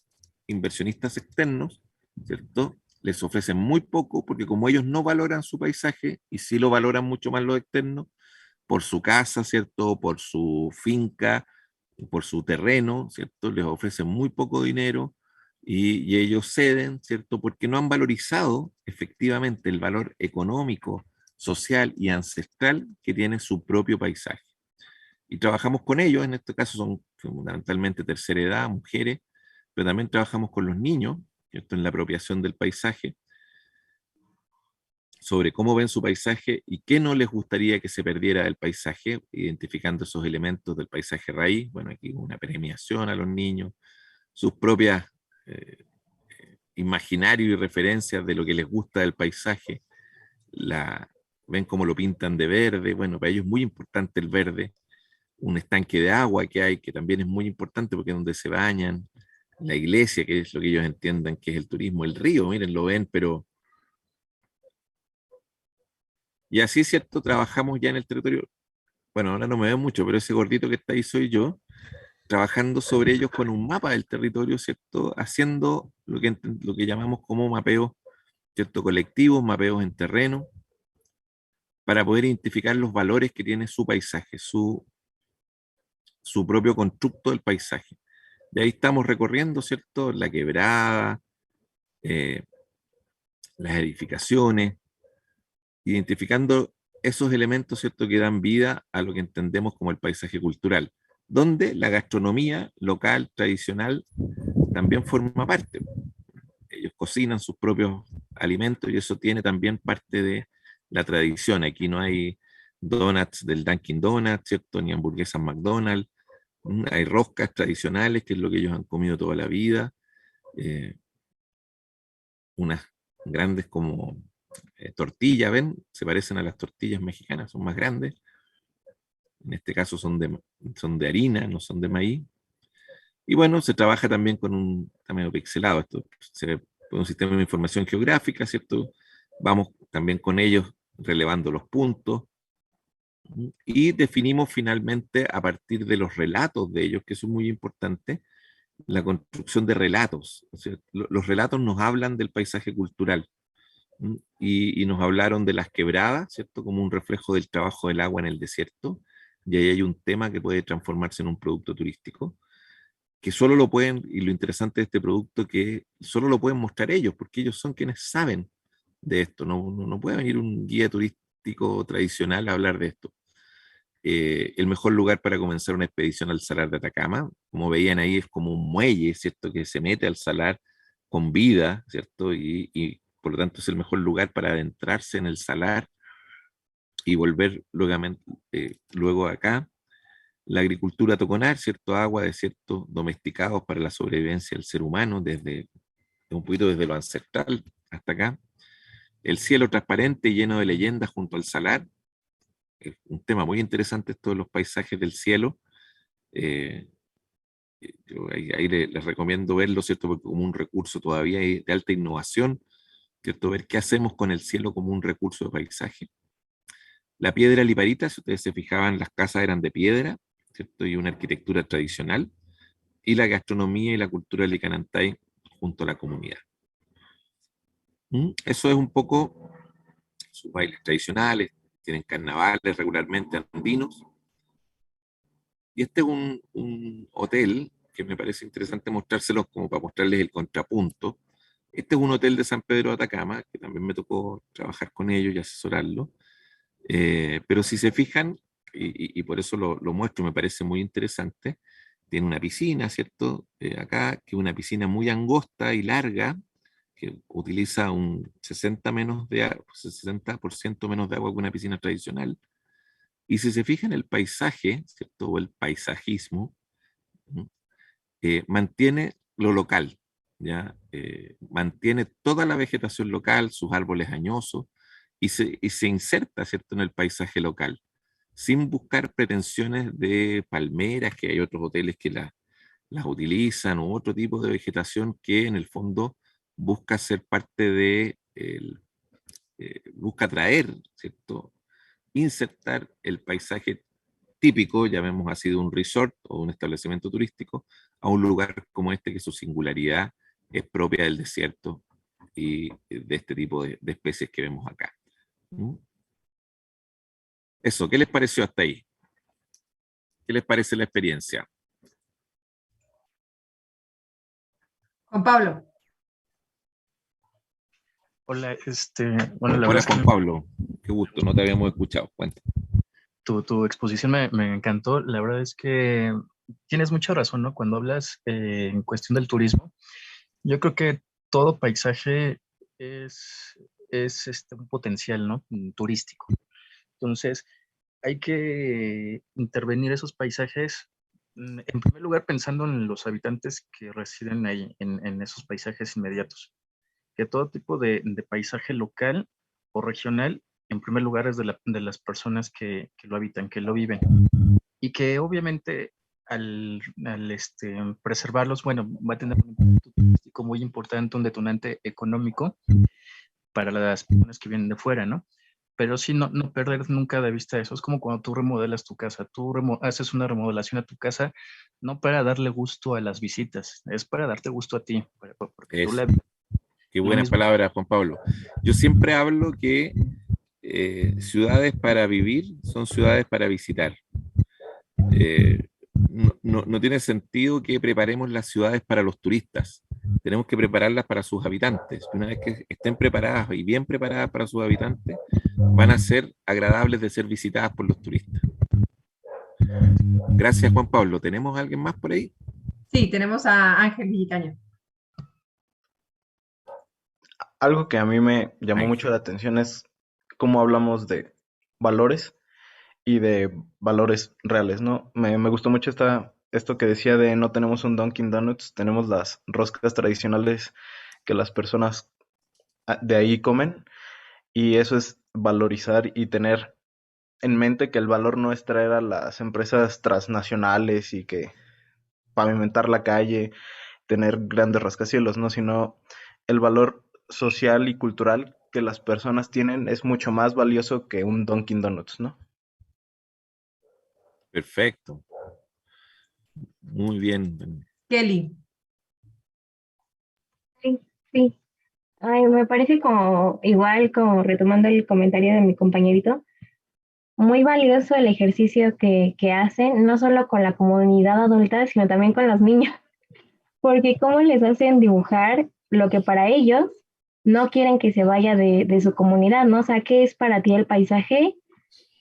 inversionistas externos, ¿cierto?, les ofrecen muy poco, porque como ellos no valoran su paisaje, y sí lo valoran mucho más los externos, por su casa, ¿cierto?, por su finca, por su terreno, ¿cierto?, les ofrecen muy poco dinero y ellos ceden, ¿cierto?, porque no han valorizado efectivamente el valor económico, social y ancestral que tiene su propio paisaje. Y trabajamos con ellos, en este caso son fundamentalmente tercera edad, mujeres, pero también trabajamos con los niños, ¿cierto?, en la apropiación del paisaje, sobre cómo ven su paisaje y qué no les gustaría que se perdiera del paisaje, identificando esos elementos del paisaje raíz. Bueno, aquí una premiación a los niños, sus propias imaginarios y referencias de lo que les gusta del paisaje, ven cómo lo pintan de verde. Bueno, para ellos es muy importante el verde, un estanque de agua que hay, que también es muy importante porque es donde se bañan, la iglesia, que es lo que ellos entiendan que es el turismo, el río, miren, lo ven, pero... Y así, ¿cierto? Trabajamos ya en el territorio. Bueno, ahora no me veo mucho, pero ese gordito que está ahí soy yo, trabajando sobre ellos con un mapa del territorio, ¿cierto? Haciendo lo que llamamos como mapeos, ¿cierto?, colectivos, mapeos en terreno, para poder identificar los valores que tiene su paisaje, su propio constructo del paisaje. De ahí estamos recorriendo, ¿cierto?, la quebrada, las edificaciones, identificando esos elementos, ¿cierto?, que dan vida a lo que entendemos como el paisaje cultural, donde la gastronomía local, tradicional, también forma parte. Ellos cocinan sus propios alimentos y eso tiene también parte de la tradición. Aquí no hay donuts del Dunkin' Donuts, ¿cierto?, ni hamburguesas McDonald's. Hay roscas tradicionales, que es lo que ellos han comido toda la vida. Unas grandes como tortillas, ¿ven? Se parecen a las tortillas mexicanas, son más grandes. En este caso son de harina, no son de maíz. Y bueno, se trabaja también con está medio pixelado, esto se ve con un sistema de información geográfica, ¿cierto? Vamos también con ellos relevando los puntos y definimos finalmente a partir de los relatos de ellos, que eso es muy importante, la construcción de relatos. O sea, los relatos nos hablan del paisaje cultural y nos hablaron de las quebradas, ¿cierto?, como un reflejo del trabajo del agua en el desierto, y ahí hay un tema que puede transformarse en un producto turístico, que solo lo pueden, y lo interesante de este producto, que solo lo pueden mostrar ellos, porque ellos son quienes saben de esto. No puede venir un guía turístico tradicional hablar de esto. El mejor lugar para comenzar una expedición al Salar de Atacama, como veían ahí, es como un muelle, ¿cierto? Que se mete al salar con vida, ¿cierto? Y por lo tanto es el mejor lugar para adentrarse en el salar y volver luego acá. La agricultura toconar, ¿cierto? Agua, desiertos domesticados para la sobrevivencia del ser humano, desde un poquito desde lo ancestral hasta acá. El cielo transparente y lleno de leyendas junto al salar. Es un tema muy interesante esto de los paisajes del cielo. Eh, yo ahí les recomiendo verlo, ¿cierto? Porque como un recurso todavía de alta innovación, ¿cierto? Ver qué hacemos con el cielo como un recurso de paisaje. La piedra liparita, si ustedes se fijaban, las casas eran de piedra, ¿cierto? Y una arquitectura tradicional. Y la gastronomía y la cultura de Licanantay junto a la comunidad. Eso es un poco sus bailes tradicionales, tienen carnavales regularmente andinos. Y este es un hotel que me parece interesante mostrárselos como para mostrarles el contrapunto. Este es un hotel de San Pedro de Atacama, que también me tocó trabajar con ellos y asesorarlo. Pero si se fijan, y por eso lo muestro, me parece muy interesante, tiene una piscina, ¿cierto? Acá, que es una piscina muy angosta y larga, que utiliza un 60% menos de agua que una piscina tradicional. Y si se fijan, el paisaje, ¿cierto? O el paisajismo, mantiene lo local, ¿ya? Mantiene toda la vegetación local, sus árboles añosos, y se inserta, ¿cierto?, en el paisaje local, sin buscar pretensiones de palmeras, que hay otros hoteles que las utilizan, o otro tipo de vegetación que en el fondo busca ser parte busca traer, ¿cierto? Insertar el paisaje típico, llamemos así, de un resort o un establecimiento turístico, a un lugar como este, que su singularidad es propia del desierto y de este tipo de especies que vemos acá. Eso, ¿qué les pareció hasta ahí? ¿Qué les parece la experiencia? Juan Pablo. Hola, bueno, la verdad Hola es que Juan Pablo, qué gusto, no te habíamos escuchado. Cuenta. tu exposición me encantó. La verdad es que tienes mucha razón, ¿no? Cuando hablas en cuestión del turismo, yo creo que todo paisaje es un potencial, ¿no? Turístico. Entonces, hay que intervenir esos paisajes, en primer lugar pensando en los habitantes que residen ahí, en esos paisajes inmediatos. Que todo tipo de paisaje local o regional, en primer lugar, es de las personas que lo habitan, que lo viven. Y que obviamente al preservarlos, bueno, va a tener un impacto turístico muy importante, un detonante económico para las personas que vienen de fuera, ¿no? Pero sí, no perder nunca de vista eso. Es como cuando tú remodelas tu casa, haces una remodelación a tu casa, no para darle gusto a las visitas, es para darte gusto a ti, porque tú Eso. la... Qué Lo buenas mismo. palabras, Juan Pablo. Yo siempre hablo que ciudades para vivir son ciudades para visitar. No tiene sentido que preparemos las ciudades para los turistas. Tenemos que prepararlas para sus habitantes. Una vez que estén preparadas y bien preparadas para sus habitantes, van a ser agradables de ser visitadas por los turistas. Gracias, Juan Pablo. ¿Tenemos a alguien más por ahí? Sí, tenemos a Ángel Villicaño. Algo que a mí me llamó Ángel. mucho la atención es cómo hablamos de valores y de valores reales, ¿no? Me gustó mucho esto que decía de no tenemos un Dunkin' Donuts, tenemos las roscas tradicionales que las personas de ahí comen, y eso es valorizar y tener en mente que el valor no es traer a las empresas transnacionales y que pavimentar la calle, tener grandes rascacielos, ¿no? Sino el valor social y cultural que las personas tienen es mucho más valioso que un Dunkin' Donuts, ¿no? Perfecto. Muy bien. Kelly. Sí, sí. Ay, me parece como igual, como retomando el comentario de mi compañerito, muy valioso el ejercicio que hacen, no solo con la comunidad adulta, sino también con los niños, porque cómo les hacen dibujar lo que para ellos no quieren que se vaya de su comunidad, ¿no? O sea, ¿qué es para ti el paisaje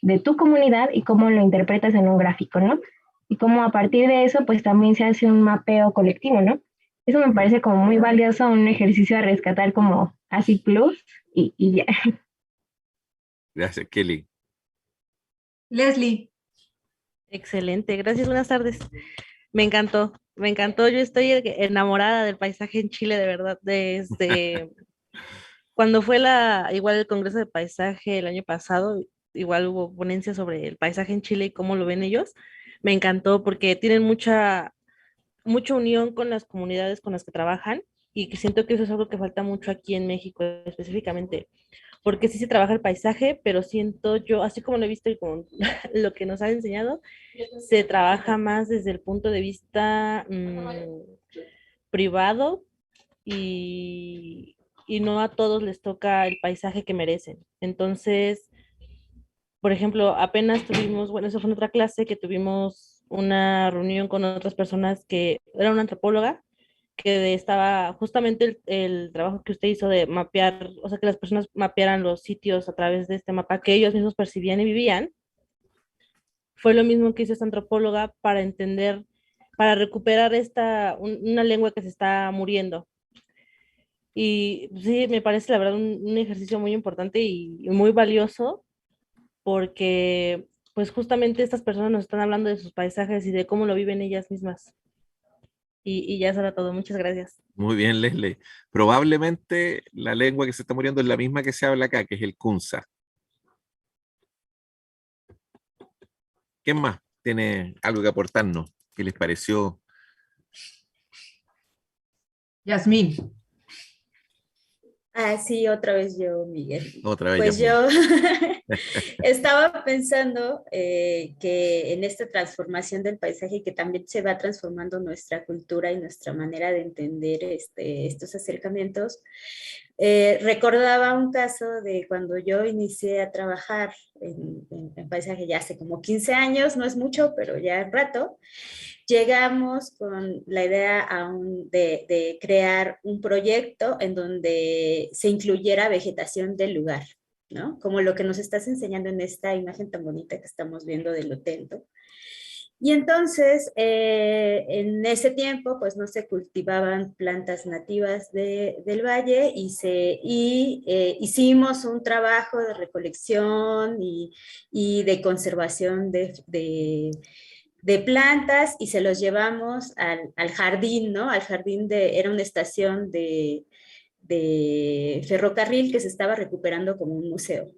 de tu comunidad y cómo lo interpretas en un gráfico, ¿no? Y cómo a partir de eso, pues también se hace un mapeo colectivo, ¿no? Eso me parece como muy valioso, un ejercicio a rescatar como así plus y ya. Gracias, Kelly. Leslie. Excelente, gracias, buenas tardes. Me encantó. Yo estoy enamorada del paisaje en Chile, de verdad, desde cuando fue igual el Congreso de Paisaje el año pasado, igual hubo ponencia sobre el paisaje en Chile y cómo lo ven ellos. Me encantó porque tienen mucha unión con las comunidades con las que trabajan y que siento que eso es algo que falta mucho aquí en México específicamente, porque sí se trabaja el paisaje, pero siento yo, así como lo he visto y como lo que nos han enseñado, se trabaja más desde el punto de vista privado y no a todos les toca el paisaje que merecen. Entonces, por ejemplo, apenas tuvimos, bueno, eso fue en otra clase, que tuvimos una reunión con otras personas que era una antropóloga que estaba justamente el trabajo que usted hizo de mapear, o sea, que las personas mapearan los sitios a través de este mapa que ellos mismos percibían y vivían, fue lo mismo que hizo esta antropóloga para entender, para recuperar una lengua que se está muriendo. Y sí, me parece la verdad un ejercicio muy importante y muy valioso porque pues justamente estas personas nos están hablando de sus paisajes y de cómo lo viven ellas mismas. Y ya será todo. Muchas gracias. Muy bien, Leslie. Probablemente la lengua que se está muriendo es la misma que se habla acá, que es el Kunza. ¿Quién más tiene algo que aportarnos? ¿Qué les pareció? Yasmín. Ah, sí, otra vez yo, Miguel. Otra vez, Pues Yasmín. yo estaba pensando que en esta transformación del paisaje, que también se va transformando nuestra cultura y nuestra manera de entender estos acercamientos, recordaba un caso de cuando yo inicié a trabajar en paisaje ya hace como 15 años, no es mucho, pero ya un rato. Llegamos con la idea aún de crear un proyecto en donde se incluyera vegetación del lugar, ¿no? Como lo que nos estás enseñando en esta imagen tan bonita que estamos viendo del hotel, ¿no? Y entonces, en ese tiempo, pues no se cultivaban plantas nativas del valle y hicimos un trabajo de recolección y de conservación de plantas y se los llevamos al jardín, ¿no? Al jardín era una estación de ferrocarril que se estaba recuperando como un museo.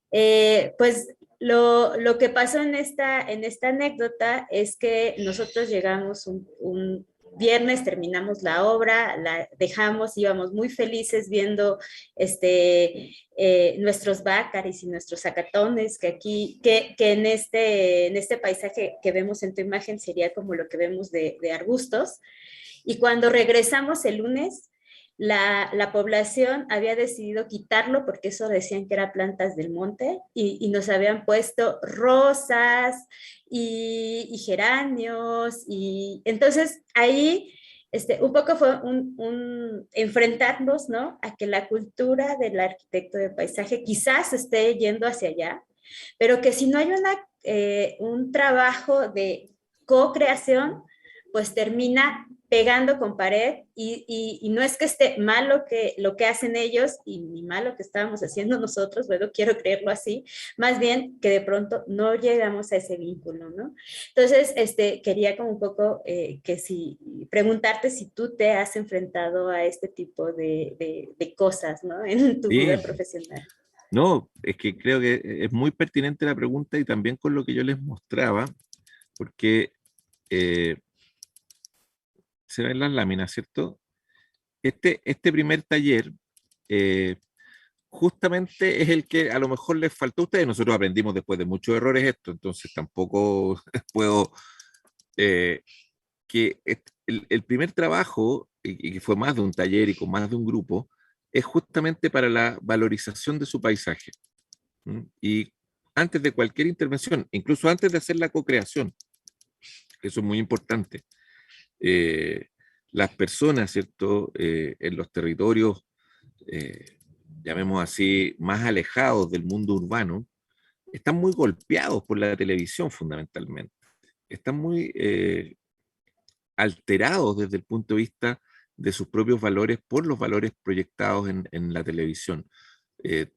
Pues lo que pasó en esta anécdota es que nosotros llegamos un viernes, terminamos la obra, la dejamos, íbamos muy felices viendo nuestros bácaris y nuestros zacatones, que en este paisaje que vemos en tu imagen sería como lo que vemos de arbustos. Y cuando regresamos el lunes, la población había decidido quitarlo porque eso decían que eran plantas del monte y nos habían puesto rosas y geranios y entonces ahí un poco fue un enfrentarnos, ¿no? A que la cultura del arquitecto de paisaje quizás esté yendo hacia allá, pero que si no hay un trabajo de co-creación, pues termina pegando con pared y no es que esté mal lo que hacen ellos y ni mal lo que estábamos haciendo nosotros, bueno, quiero creerlo así, más bien que de pronto no llegamos a ese vínculo, ¿no? Entonces, quería como un poco preguntarte si tú te has enfrentado a este tipo de cosas, ¿no? En tu vida profesional. No, es que creo que es muy pertinente la pregunta y también con lo que yo les mostraba, porque se ven las láminas, ¿cierto? Este primer taller justamente es el que a lo mejor les faltó a ustedes. Nosotros aprendimos después de muchos errores esto, entonces tampoco puedo... que el primer trabajo, y que fue más de un taller y con más de un grupo, es justamente para la valorización de su paisaje. Y antes de cualquier intervención, incluso antes de hacer la co-creación, eso es muy importante. Las personas, ¿cierto? En los territorios llamemos así, más alejados del mundo urbano, están muy golpeados por la televisión fundamentalmente. Están muy alterados desde el punto de vista de sus propios valores por los valores proyectados en la televisión.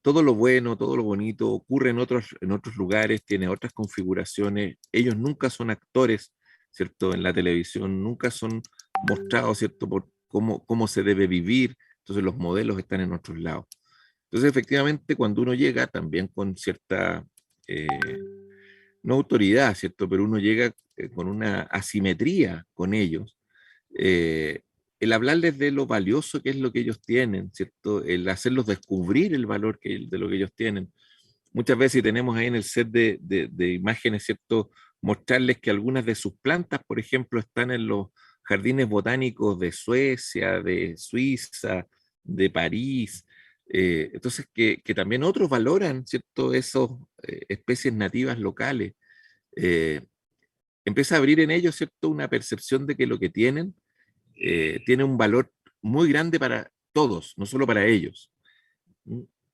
Todo lo bueno, todo lo bonito ocurre en otros lugares, tiene otras configuraciones. Ellos nunca son actores, ¿cierto? En la televisión, nunca son mostrados, ¿cierto? Por cómo se debe vivir. Entonces los modelos están en otros lados. Entonces, efectivamente, cuando uno llega también con cierta, no autoridad, ¿cierto? Pero uno llega con una asimetría con ellos. El hablarles de lo valioso que es lo que ellos tienen, ¿cierto? El hacerlos descubrir el valor de lo que ellos tienen. Muchas veces tenemos ahí en el set de imágenes, ¿cierto? Mostrarles que algunas de sus plantas, por ejemplo, están en los jardines botánicos de Suecia, de Suiza, de París. Entonces, que también otros valoran, ¿cierto? Esas especies nativas locales. Empieza a abrir en ellos, ¿cierto? Una percepción de que lo que tienen tiene un valor muy grande para todos, no solo para ellos.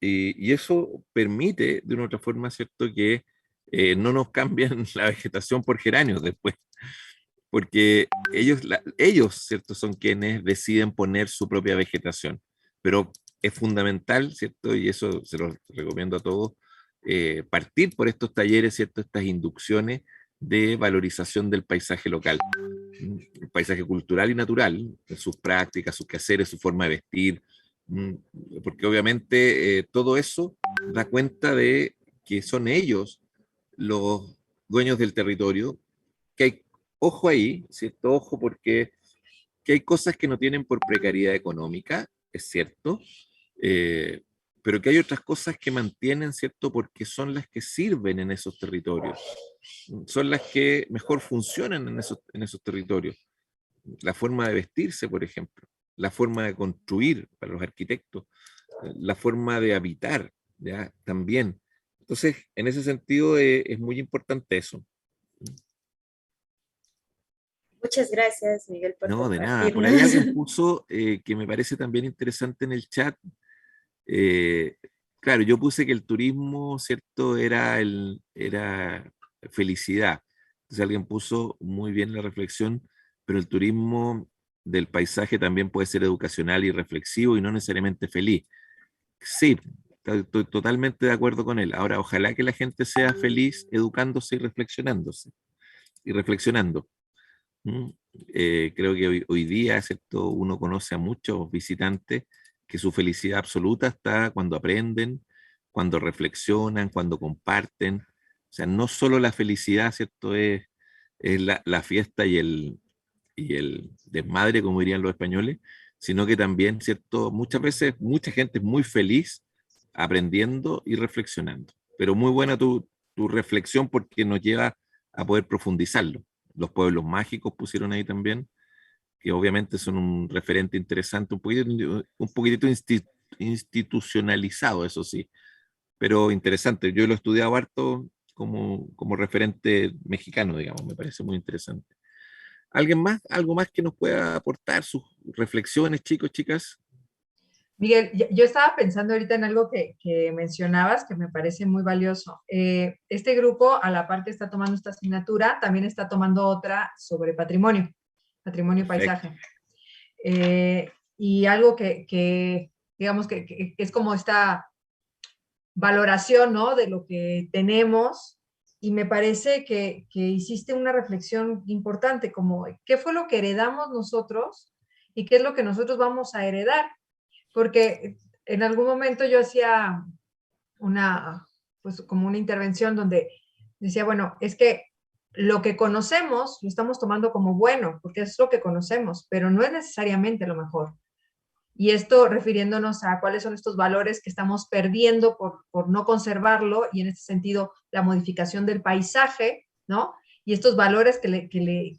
Y eso permite, de una u otra forma, ¿cierto? Que no nos cambien la vegetación por geranios después, porque ellos, ¿cierto? Son quienes deciden poner su propia vegetación, pero es fundamental, ¿cierto? Y eso se lo recomiendo a todos, partir por estos talleres, ¿cierto? Estas inducciones de valorización del paisaje local, el paisaje cultural y natural, sus prácticas, sus quehaceres, su forma de vestir, porque obviamente todo eso da cuenta de que son ellos los dueños del territorio, que hay, ojo ahí, ¿cierto? Ojo porque que hay cosas que no tienen por precariedad económica, es cierto, eh, pero que hay otras cosas que mantienen, ¿cierto? Porque son las que sirven en esos territorios, son las que mejor funcionan en esos territorios. La forma de vestirse, por ejemplo, la forma de construir para los arquitectos, la forma de habitar, ¿ya? También. Entonces, en ese sentido, es muy importante eso. Muchas gracias, Miguel, por No, de nada. compartirnos. Por ahí alguien puso que me parece también interesante en el chat. Claro, yo puse que el turismo, ¿cierto? Era felicidad. Entonces alguien puso muy bien la reflexión, pero el turismo del paisaje también puede ser educacional y reflexivo y no necesariamente feliz. Sí, estoy totalmente de acuerdo con él. Ahora, ojalá que la gente sea feliz educándose y reflexionándose y reflexionando. Creo que hoy día, ¿cierto? Uno conoce a muchos visitantes que su felicidad absoluta está cuando aprenden, cuando reflexionan, cuando comparten. O sea, no solo la felicidad, ¿cierto? Es la fiesta y el desmadre, como dirían los españoles, sino que también, ¿cierto? Muchas veces mucha gente es muy feliz aprendiendo y reflexionando. Pero muy buena tu reflexión porque nos lleva a poder profundizarlo. Los pueblos mágicos pusieron ahí también, que obviamente son un referente interesante, un poquitito institucionalizado, eso sí, pero interesante. Yo lo he estudiado harto como referente mexicano, digamos, me parece muy interesante. ¿Alguien más? ¿Algo más que nos pueda aportar? Sus reflexiones, chicos, chicas. Miguel, yo estaba pensando ahorita en algo que mencionabas que me parece muy valioso. Este grupo, a la par que está tomando esta asignatura, también está tomando otra sobre patrimonio y paisaje. Y algo que digamos que es como esta valoración, ¿no? De lo que tenemos, y me parece que hiciste una reflexión importante, como qué fue lo que heredamos nosotros y qué es lo que nosotros vamos a heredar. Porque en algún momento yo hacía pues como una intervención donde decía, bueno, es que lo que conocemos lo estamos tomando como bueno, porque es lo que conocemos, pero no es necesariamente lo mejor. Y esto refiriéndonos a cuáles son estos valores que estamos perdiendo por no conservarlo, y en este sentido la modificación del paisaje, ¿no? Y estos valores que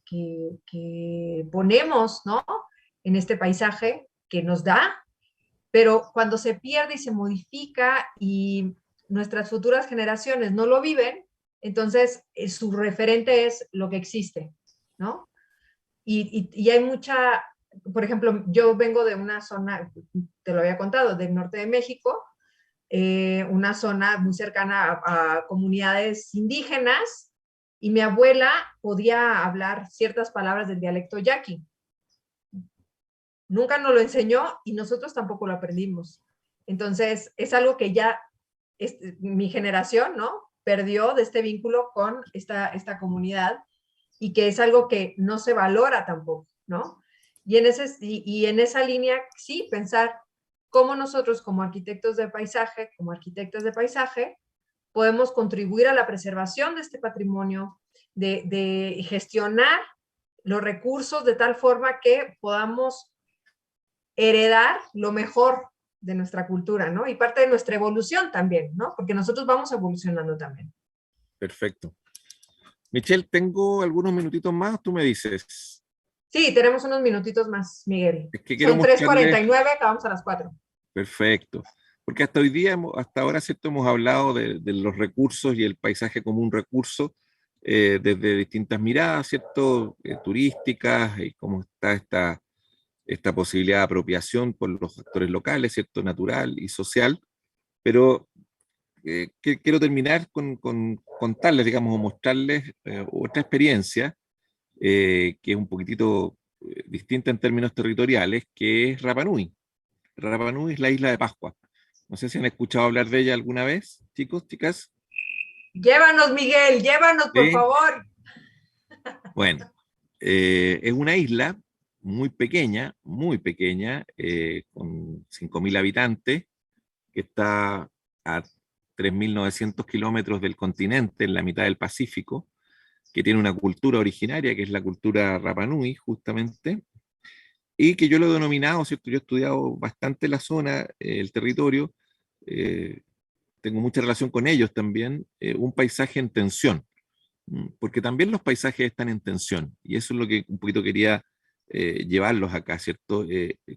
ponemos, ¿no? En este paisaje que nos da, pero cuando se pierde y se modifica y nuestras futuras generaciones no lo viven, entonces su referente es lo que existe, ¿no? Y hay mucha por ejemplo, yo vengo de una zona, te lo había contado, del norte de México, una zona muy cercana a comunidades indígenas, y mi abuela podía hablar ciertas palabras del dialecto yaqui. Nunca nos lo enseñó y nosotros tampoco lo aprendimos. Entonces, es algo que ya mi generación, ¿no? Perdió de este vínculo con esta comunidad, y que es algo que no se valora tampoco, ¿no? Y en esa línea, sí, pensar cómo nosotros como arquitectos de paisaje, como arquitectas de paisaje, podemos contribuir a la preservación de este patrimonio, de gestionar los recursos de tal forma que podamos heredar lo mejor de nuestra cultura, ¿no? Y parte de nuestra evolución también, ¿no? Porque nosotros vamos evolucionando también. Perfecto. Michelle, tengo algunos minutitos más, tú me dices. Sí, tenemos unos minutitos más, Miguel. Es que quiero Son mostrarles. 3:49, acabamos a las 4. Perfecto. Porque hasta hoy día, hasta ahora, ¿cierto? Hemos hablado de los recursos y el paisaje como un recurso desde distintas miradas, ¿cierto? Turísticas, y cómo está esta posibilidad de apropiación por los actores locales, ¿cierto? Natural y social. Pero quiero terminar con contarles, digamos, o mostrarles otra experiencia que es un poquitito distinta en términos territoriales, que es Rapa Nui. Rapa Nui es la isla de Pascua. No sé si han escuchado hablar de ella alguna vez, chicos, chicas. Llévanos, Miguel, llévanos, por ¿Sí? favor. Bueno, es una isla muy pequeña, con 5.000 habitantes, que está a 3.900 kilómetros del continente, en la mitad del Pacífico, que tiene una cultura originaria, que es la cultura Rapa Nui, justamente, y que yo lo he denominado, ¿cierto? Yo he estudiado bastante la zona, el territorio, eh, tengo mucha relación con ellos también, un paisaje en tensión, porque también los paisajes están en tensión, y eso es lo que un poquito quería llevarlos acá, ¿cierto?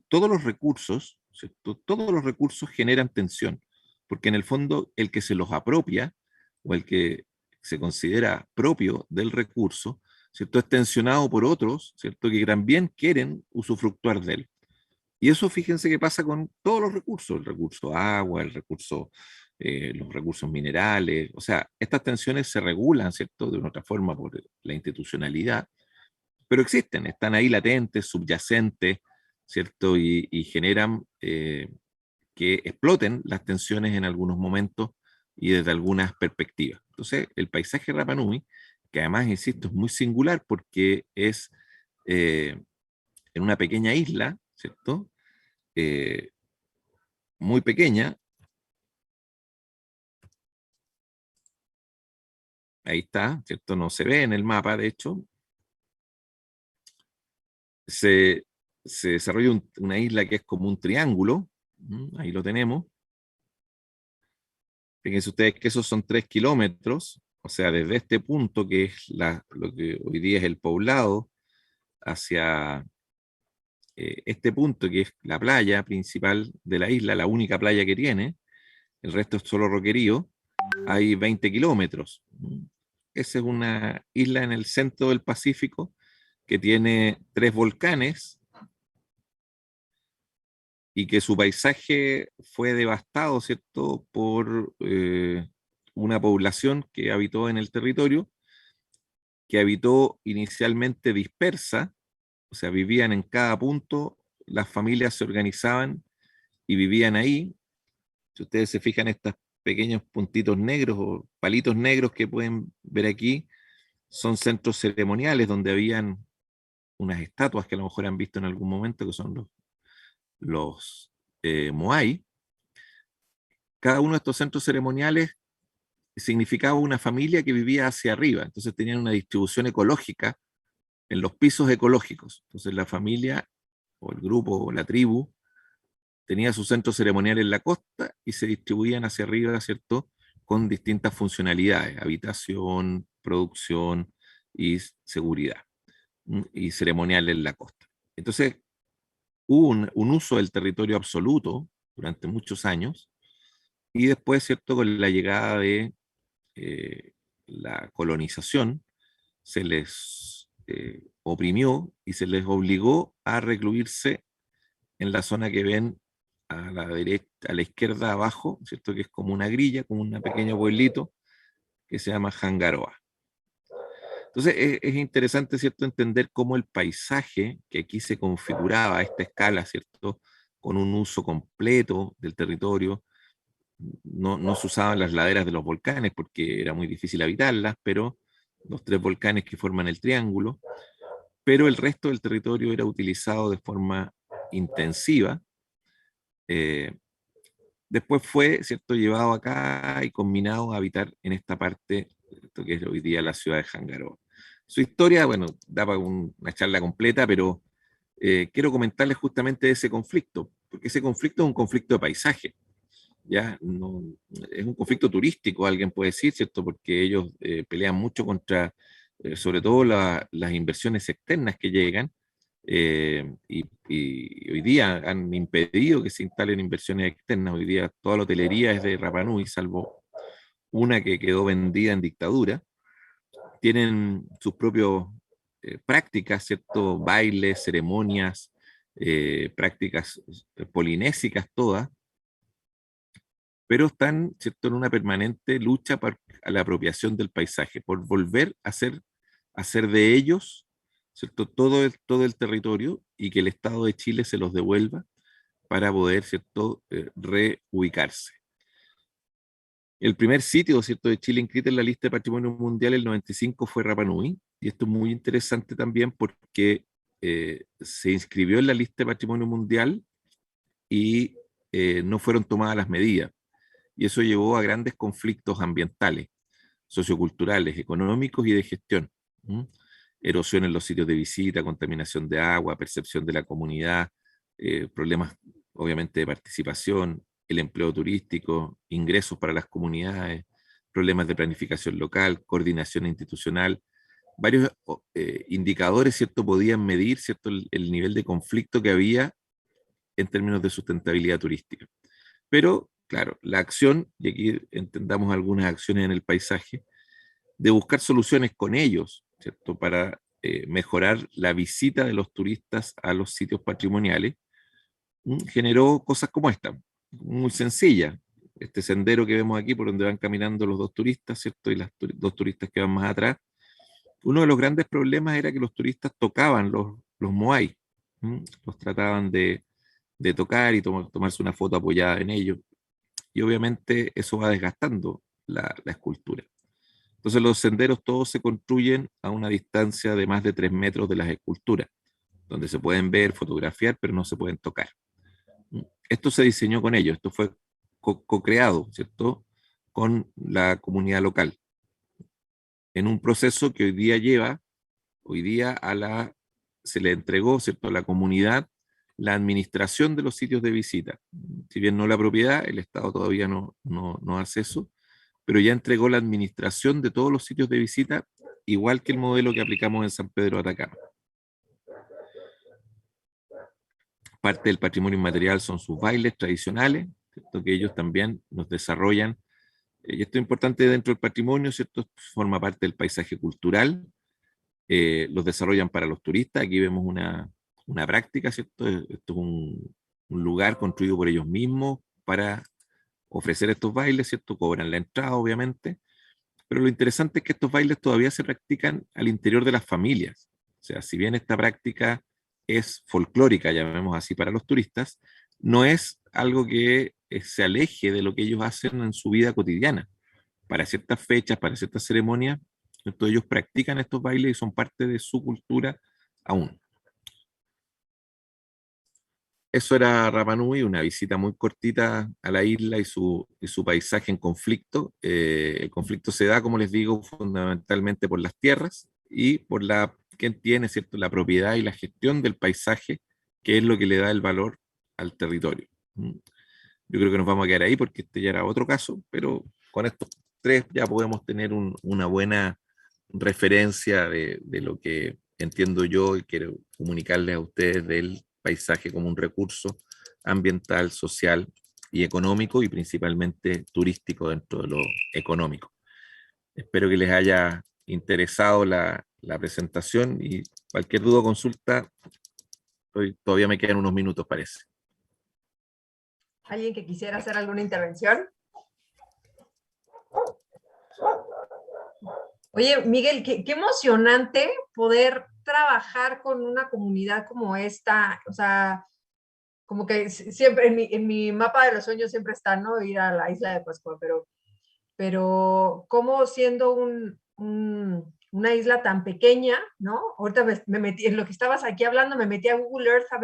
Todos los recursos, ¿cierto? Todos los recursos generan tensión, porque en el fondo el que se los apropia, o el que se considera propio del recurso, ¿cierto? Es tensionado por otros, ¿cierto? Que también quieren usufructuar de él. Y eso fíjense que pasa con todos los recursos, el recurso agua, los recursos minerales, o sea, estas tensiones se regulan, ¿cierto? De una otra forma por la institucionalidad, pero existen, están ahí latentes, subyacentes, ¿cierto? Y generan que exploten las tensiones en algunos momentos y desde algunas perspectivas. Entonces, el paisaje Rapa Nui, que además, insisto, es muy singular porque es en una pequeña isla, ¿cierto? Eh, muy pequeña. Ahí está, ¿cierto? No se ve en el mapa, de hecho. Se desarrolla una isla que es como un triángulo. Ahí lo tenemos. Fíjense ustedes que esos son 3 kilómetros, o sea, desde este punto, que es lo que hoy día es el poblado, hacia este punto, que es la playa principal de la isla, la única playa que tiene, el resto es solo roquerío, hay 20 kilómetros. Esa es una isla en el centro del Pacífico que tiene 3 volcanes y que su paisaje fue devastado, ¿cierto?, por una población que habitó en el territorio, que habitó inicialmente dispersa, o sea, vivían en cada punto, las familias se organizaban y vivían ahí. Si ustedes se fijan, estos pequeños puntitos negros o palitos negros que pueden ver aquí, son centros ceremoniales donde habían unas estatuas que a lo mejor han visto en algún momento, que son los Moai. Cada uno de estos centros ceremoniales significaba una familia que vivía hacia arriba, entonces tenían una distribución ecológica en los pisos ecológicos. Entonces la familia o el grupo o la tribu tenía su centro ceremonial en la costa y se distribuían hacia arriba, ¿cierto? Con distintas funcionalidades, habitación, producción y seguridad, y ceremonial en la costa. Entonces hubo un uso del territorio absoluto durante muchos años, y después, ¿cierto?, con la llegada de la colonización, se les oprimió y se les obligó a recluirse en la zona que ven a la derecha, a la izquierda abajo, ¿cierto? Que es como una grilla, como un pequeño pueblito que se llama Jangaroa. Entonces es interesante, ¿cierto?, entender cómo el paisaje que aquí se configuraba a esta escala, ¿cierto?, con un uso completo del territorio. No se usaban las laderas de los volcanes porque era muy difícil habitarlas, pero los 3 volcanes que forman el triángulo, pero el resto del territorio era utilizado de forma intensiva. Después fue, ¿cierto?, llevado acá y combinado a habitar en esta parte, esto que es hoy día la ciudad de Jangaroa. Su historia, bueno, da para una charla completa, pero quiero comentarles justamente de ese conflicto, porque ese conflicto es un conflicto de paisaje. Ya no, es un conflicto turístico, alguien puede decir, ¿cierto? Porque ellos pelean mucho contra, sobre todo las inversiones externas que llegan, y hoy día han impedido que se instalen inversiones externas. Hoy día toda la hotelería es de Rapa Nui, salvo una que quedó vendida en dictadura. Tienen sus propias prácticas, ¿cierto? Bailes, ceremonias, prácticas polinésicas todas, pero están, ¿cierto?, en una permanente lucha a la apropiación del paisaje, por volver a hacer de ellos, ¿cierto?, todo el territorio, y que el Estado de Chile se los devuelva para poder, ¿cierto?, reubicarse. El primer sitio, ¿cierto?, de Chile inscrito en la lista de Patrimonio Mundial el 95 fue Rapa Nui, y esto es muy interesante también porque se inscribió en la lista de Patrimonio Mundial y no fueron tomadas las medidas. Y eso llevó a grandes conflictos ambientales, socioculturales, económicos y de gestión. Erosión en los sitios de visita, contaminación de agua, percepción de la comunidad, problemas obviamente de participación, el empleo turístico, ingresos para las comunidades, problemas de planificación local, coordinación institucional. Varios indicadores, ¿cierto?, podían medir, ¿cierto?, el nivel de conflicto que había en términos de sustentabilidad turística. Pero, claro, la acción, y aquí entendamos algunas acciones en el paisaje, de buscar soluciones con ellos, ¿cierto?, para mejorar la visita de los turistas a los sitios patrimoniales, generó cosas como esta, muy sencilla. Este sendero que vemos aquí por donde van caminando los 2 turistas, ¿cierto?, y las 2 turistas que van más atrás. Uno de los grandes problemas era que los turistas tocaban los moai, los trataban de tocar y tomarse una foto apoyada en ellos. Y obviamente eso va desgastando la escultura. Entonces los senderos todos se construyen a una distancia de más de 3 metros de las esculturas, donde se pueden ver, fotografiar, pero no se pueden tocar. Esto se diseñó con ellos, esto fue co-creado, ¿cierto?, con la comunidad local, en un proceso que hoy día se le entregó, ¿cierto?, a la comunidad la administración de los sitios de visita. Si bien no la propiedad, el Estado todavía no hace eso, pero ya entregó la administración de todos los sitios de visita, igual que el modelo que aplicamos en San Pedro de Atacama. Parte del patrimonio inmaterial son sus bailes tradicionales, ¿cierto?, que ellos también nos desarrollan. Y esto es importante dentro del patrimonio, ¿cierto?, forma parte del paisaje cultural. Los desarrollan para los turistas. Aquí vemos una práctica, ¿cierto? Esto es un lugar construido por ellos mismos para ofrecer estos bailes, ¿cierto? Cobran la entrada, obviamente, pero lo interesante es que estos bailes todavía se practican al interior de las familias. O sea, si bien esta práctica es folclórica, llamemos así, para los turistas, no es algo que se aleje de lo que ellos hacen en su vida cotidiana. Para ciertas fechas, para ciertas ceremonias, entonces ellos practican estos bailes y son parte de su cultura aún. Eso era Rapa Nui, una visita muy cortita a la isla y su paisaje en conflicto. El conflicto se da, como les digo, fundamentalmente por las tierras y por quien tiene, ¿cierto?, la propiedad y la gestión del paisaje, que es lo que le da el valor al territorio. Yo creo que nos vamos a quedar ahí porque este ya era otro caso, pero con estos 3 ya podemos tener una buena referencia de lo que entiendo yo y quiero comunicarles a ustedes del paisaje como un recurso ambiental, social y económico, y principalmente turístico dentro de lo económico. Espero que les haya interesado la la presentación y cualquier duda o consulta, todavía me quedan unos minutos, parece. ¿Alguien que quisiera hacer alguna intervención? Oye, Miguel, qué emocionante poder trabajar con una comunidad como esta. O sea, como que siempre en mi mapa de los sueños siempre está, ¿no? Ir a la isla de Pascua, pero como siendo una isla tan pequeña, ¿no? Ahorita me metí, en lo que estabas aquí hablando, me metí a Google Earth a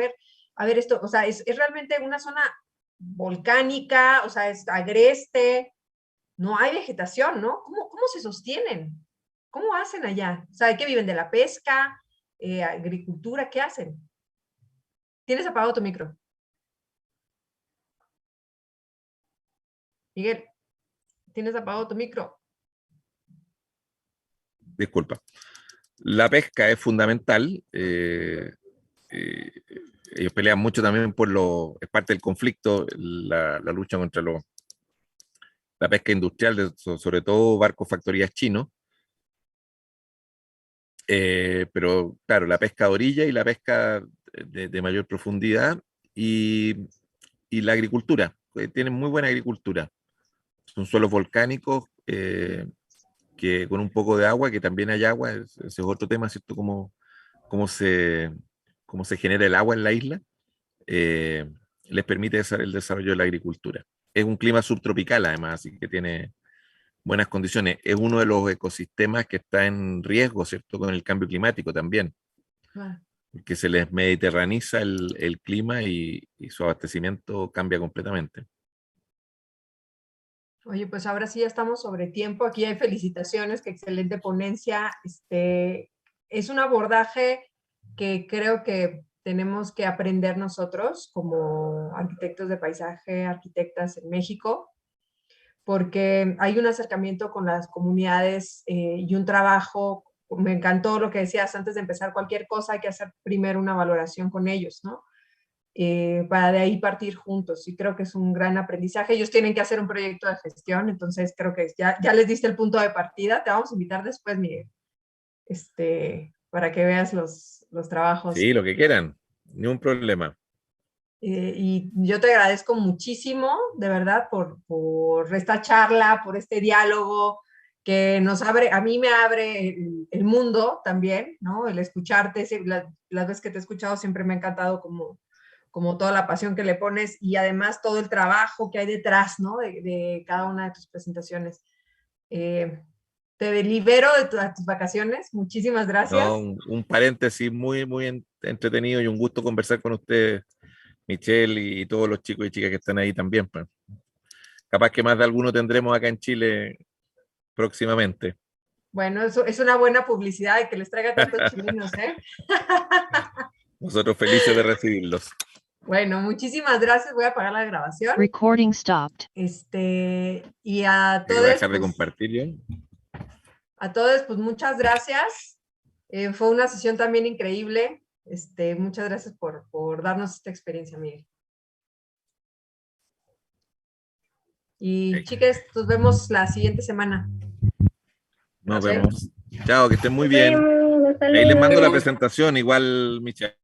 ver esto. O sea, es realmente una zona volcánica, o sea, es agreste, no hay vegetación, ¿no? ¿Cómo se sostienen? ¿Cómo hacen allá? O sea, ¿qué viven de la pesca, agricultura? ¿Qué hacen? ¿Tienes apagado tu micro? Miguel, ¿tienes apagado tu micro? Disculpa. La pesca es fundamental. Ellos pelean mucho también es parte del conflicto, la lucha contra la pesca industrial, sobre todo barcos factorías chinos. Pero claro, la pesca de orilla y la pesca de mayor profundidad y la agricultura. Tienen muy buena agricultura. Son suelos volcánicos que con un poco de agua, que también hay agua, ese es otro tema, ¿cierto? Cómo se genera el agua en la isla, les permite el desarrollo de la agricultura. Es un clima subtropical además, así que tiene buenas condiciones. Es uno de los ecosistemas que está en riesgo, ¿cierto? Con el cambio climático también. Que se les mediterraniza el clima y su abastecimiento cambia completamente. Oye, pues ahora sí ya estamos sobre tiempo. Aquí hay felicitaciones, qué excelente ponencia. Es un abordaje que creo que tenemos que aprender nosotros como arquitectos de paisaje, arquitectas en México, porque hay un acercamiento con las comunidades y un trabajo. Me encantó lo que decías, antes de empezar cualquier cosa hay que hacer primero una valoración con ellos, ¿no? Para de ahí partir juntos, y creo que es un gran aprendizaje. Ellos tienen que hacer un proyecto de gestión, entonces creo que ya les diste el punto de partida. Te vamos a invitar después, Miguel, para que veas los trabajos. Sí, lo que quieran, ni un problema. Y yo te agradezco muchísimo, de verdad, por esta charla, por este diálogo que nos abre, a mí me abre el mundo también, ¿no? El escucharte, las veces que te he escuchado siempre me ha encantado como toda la pasión que le pones y además todo el trabajo que hay detrás, ¿no? De cada una de tus presentaciones. Te libero de tus vacaciones. Muchísimas gracias. No, un paréntesis muy, muy entretenido y un gusto conversar con ustedes, Michelle, y todos los chicos y chicas que están ahí también. Pues. Capaz que más de alguno tendremos acá en Chile próximamente. Bueno, eso es una buena publicidad de que les traiga tantos chilenos, ¿eh? Nosotros felices de recibirlos. Bueno, muchísimas gracias. Voy a apagar la grabación. Recording stopped. Y a todos. Voy a dejar de compartir yo. A todos, pues muchas gracias. Fue una sesión también increíble. Muchas gracias por darnos esta experiencia, Miguel. Y chicas, nos vemos la siguiente semana. Nos vemos. Chao, que estén muy bien. Ahí les mando la presentación, igual, Michelle.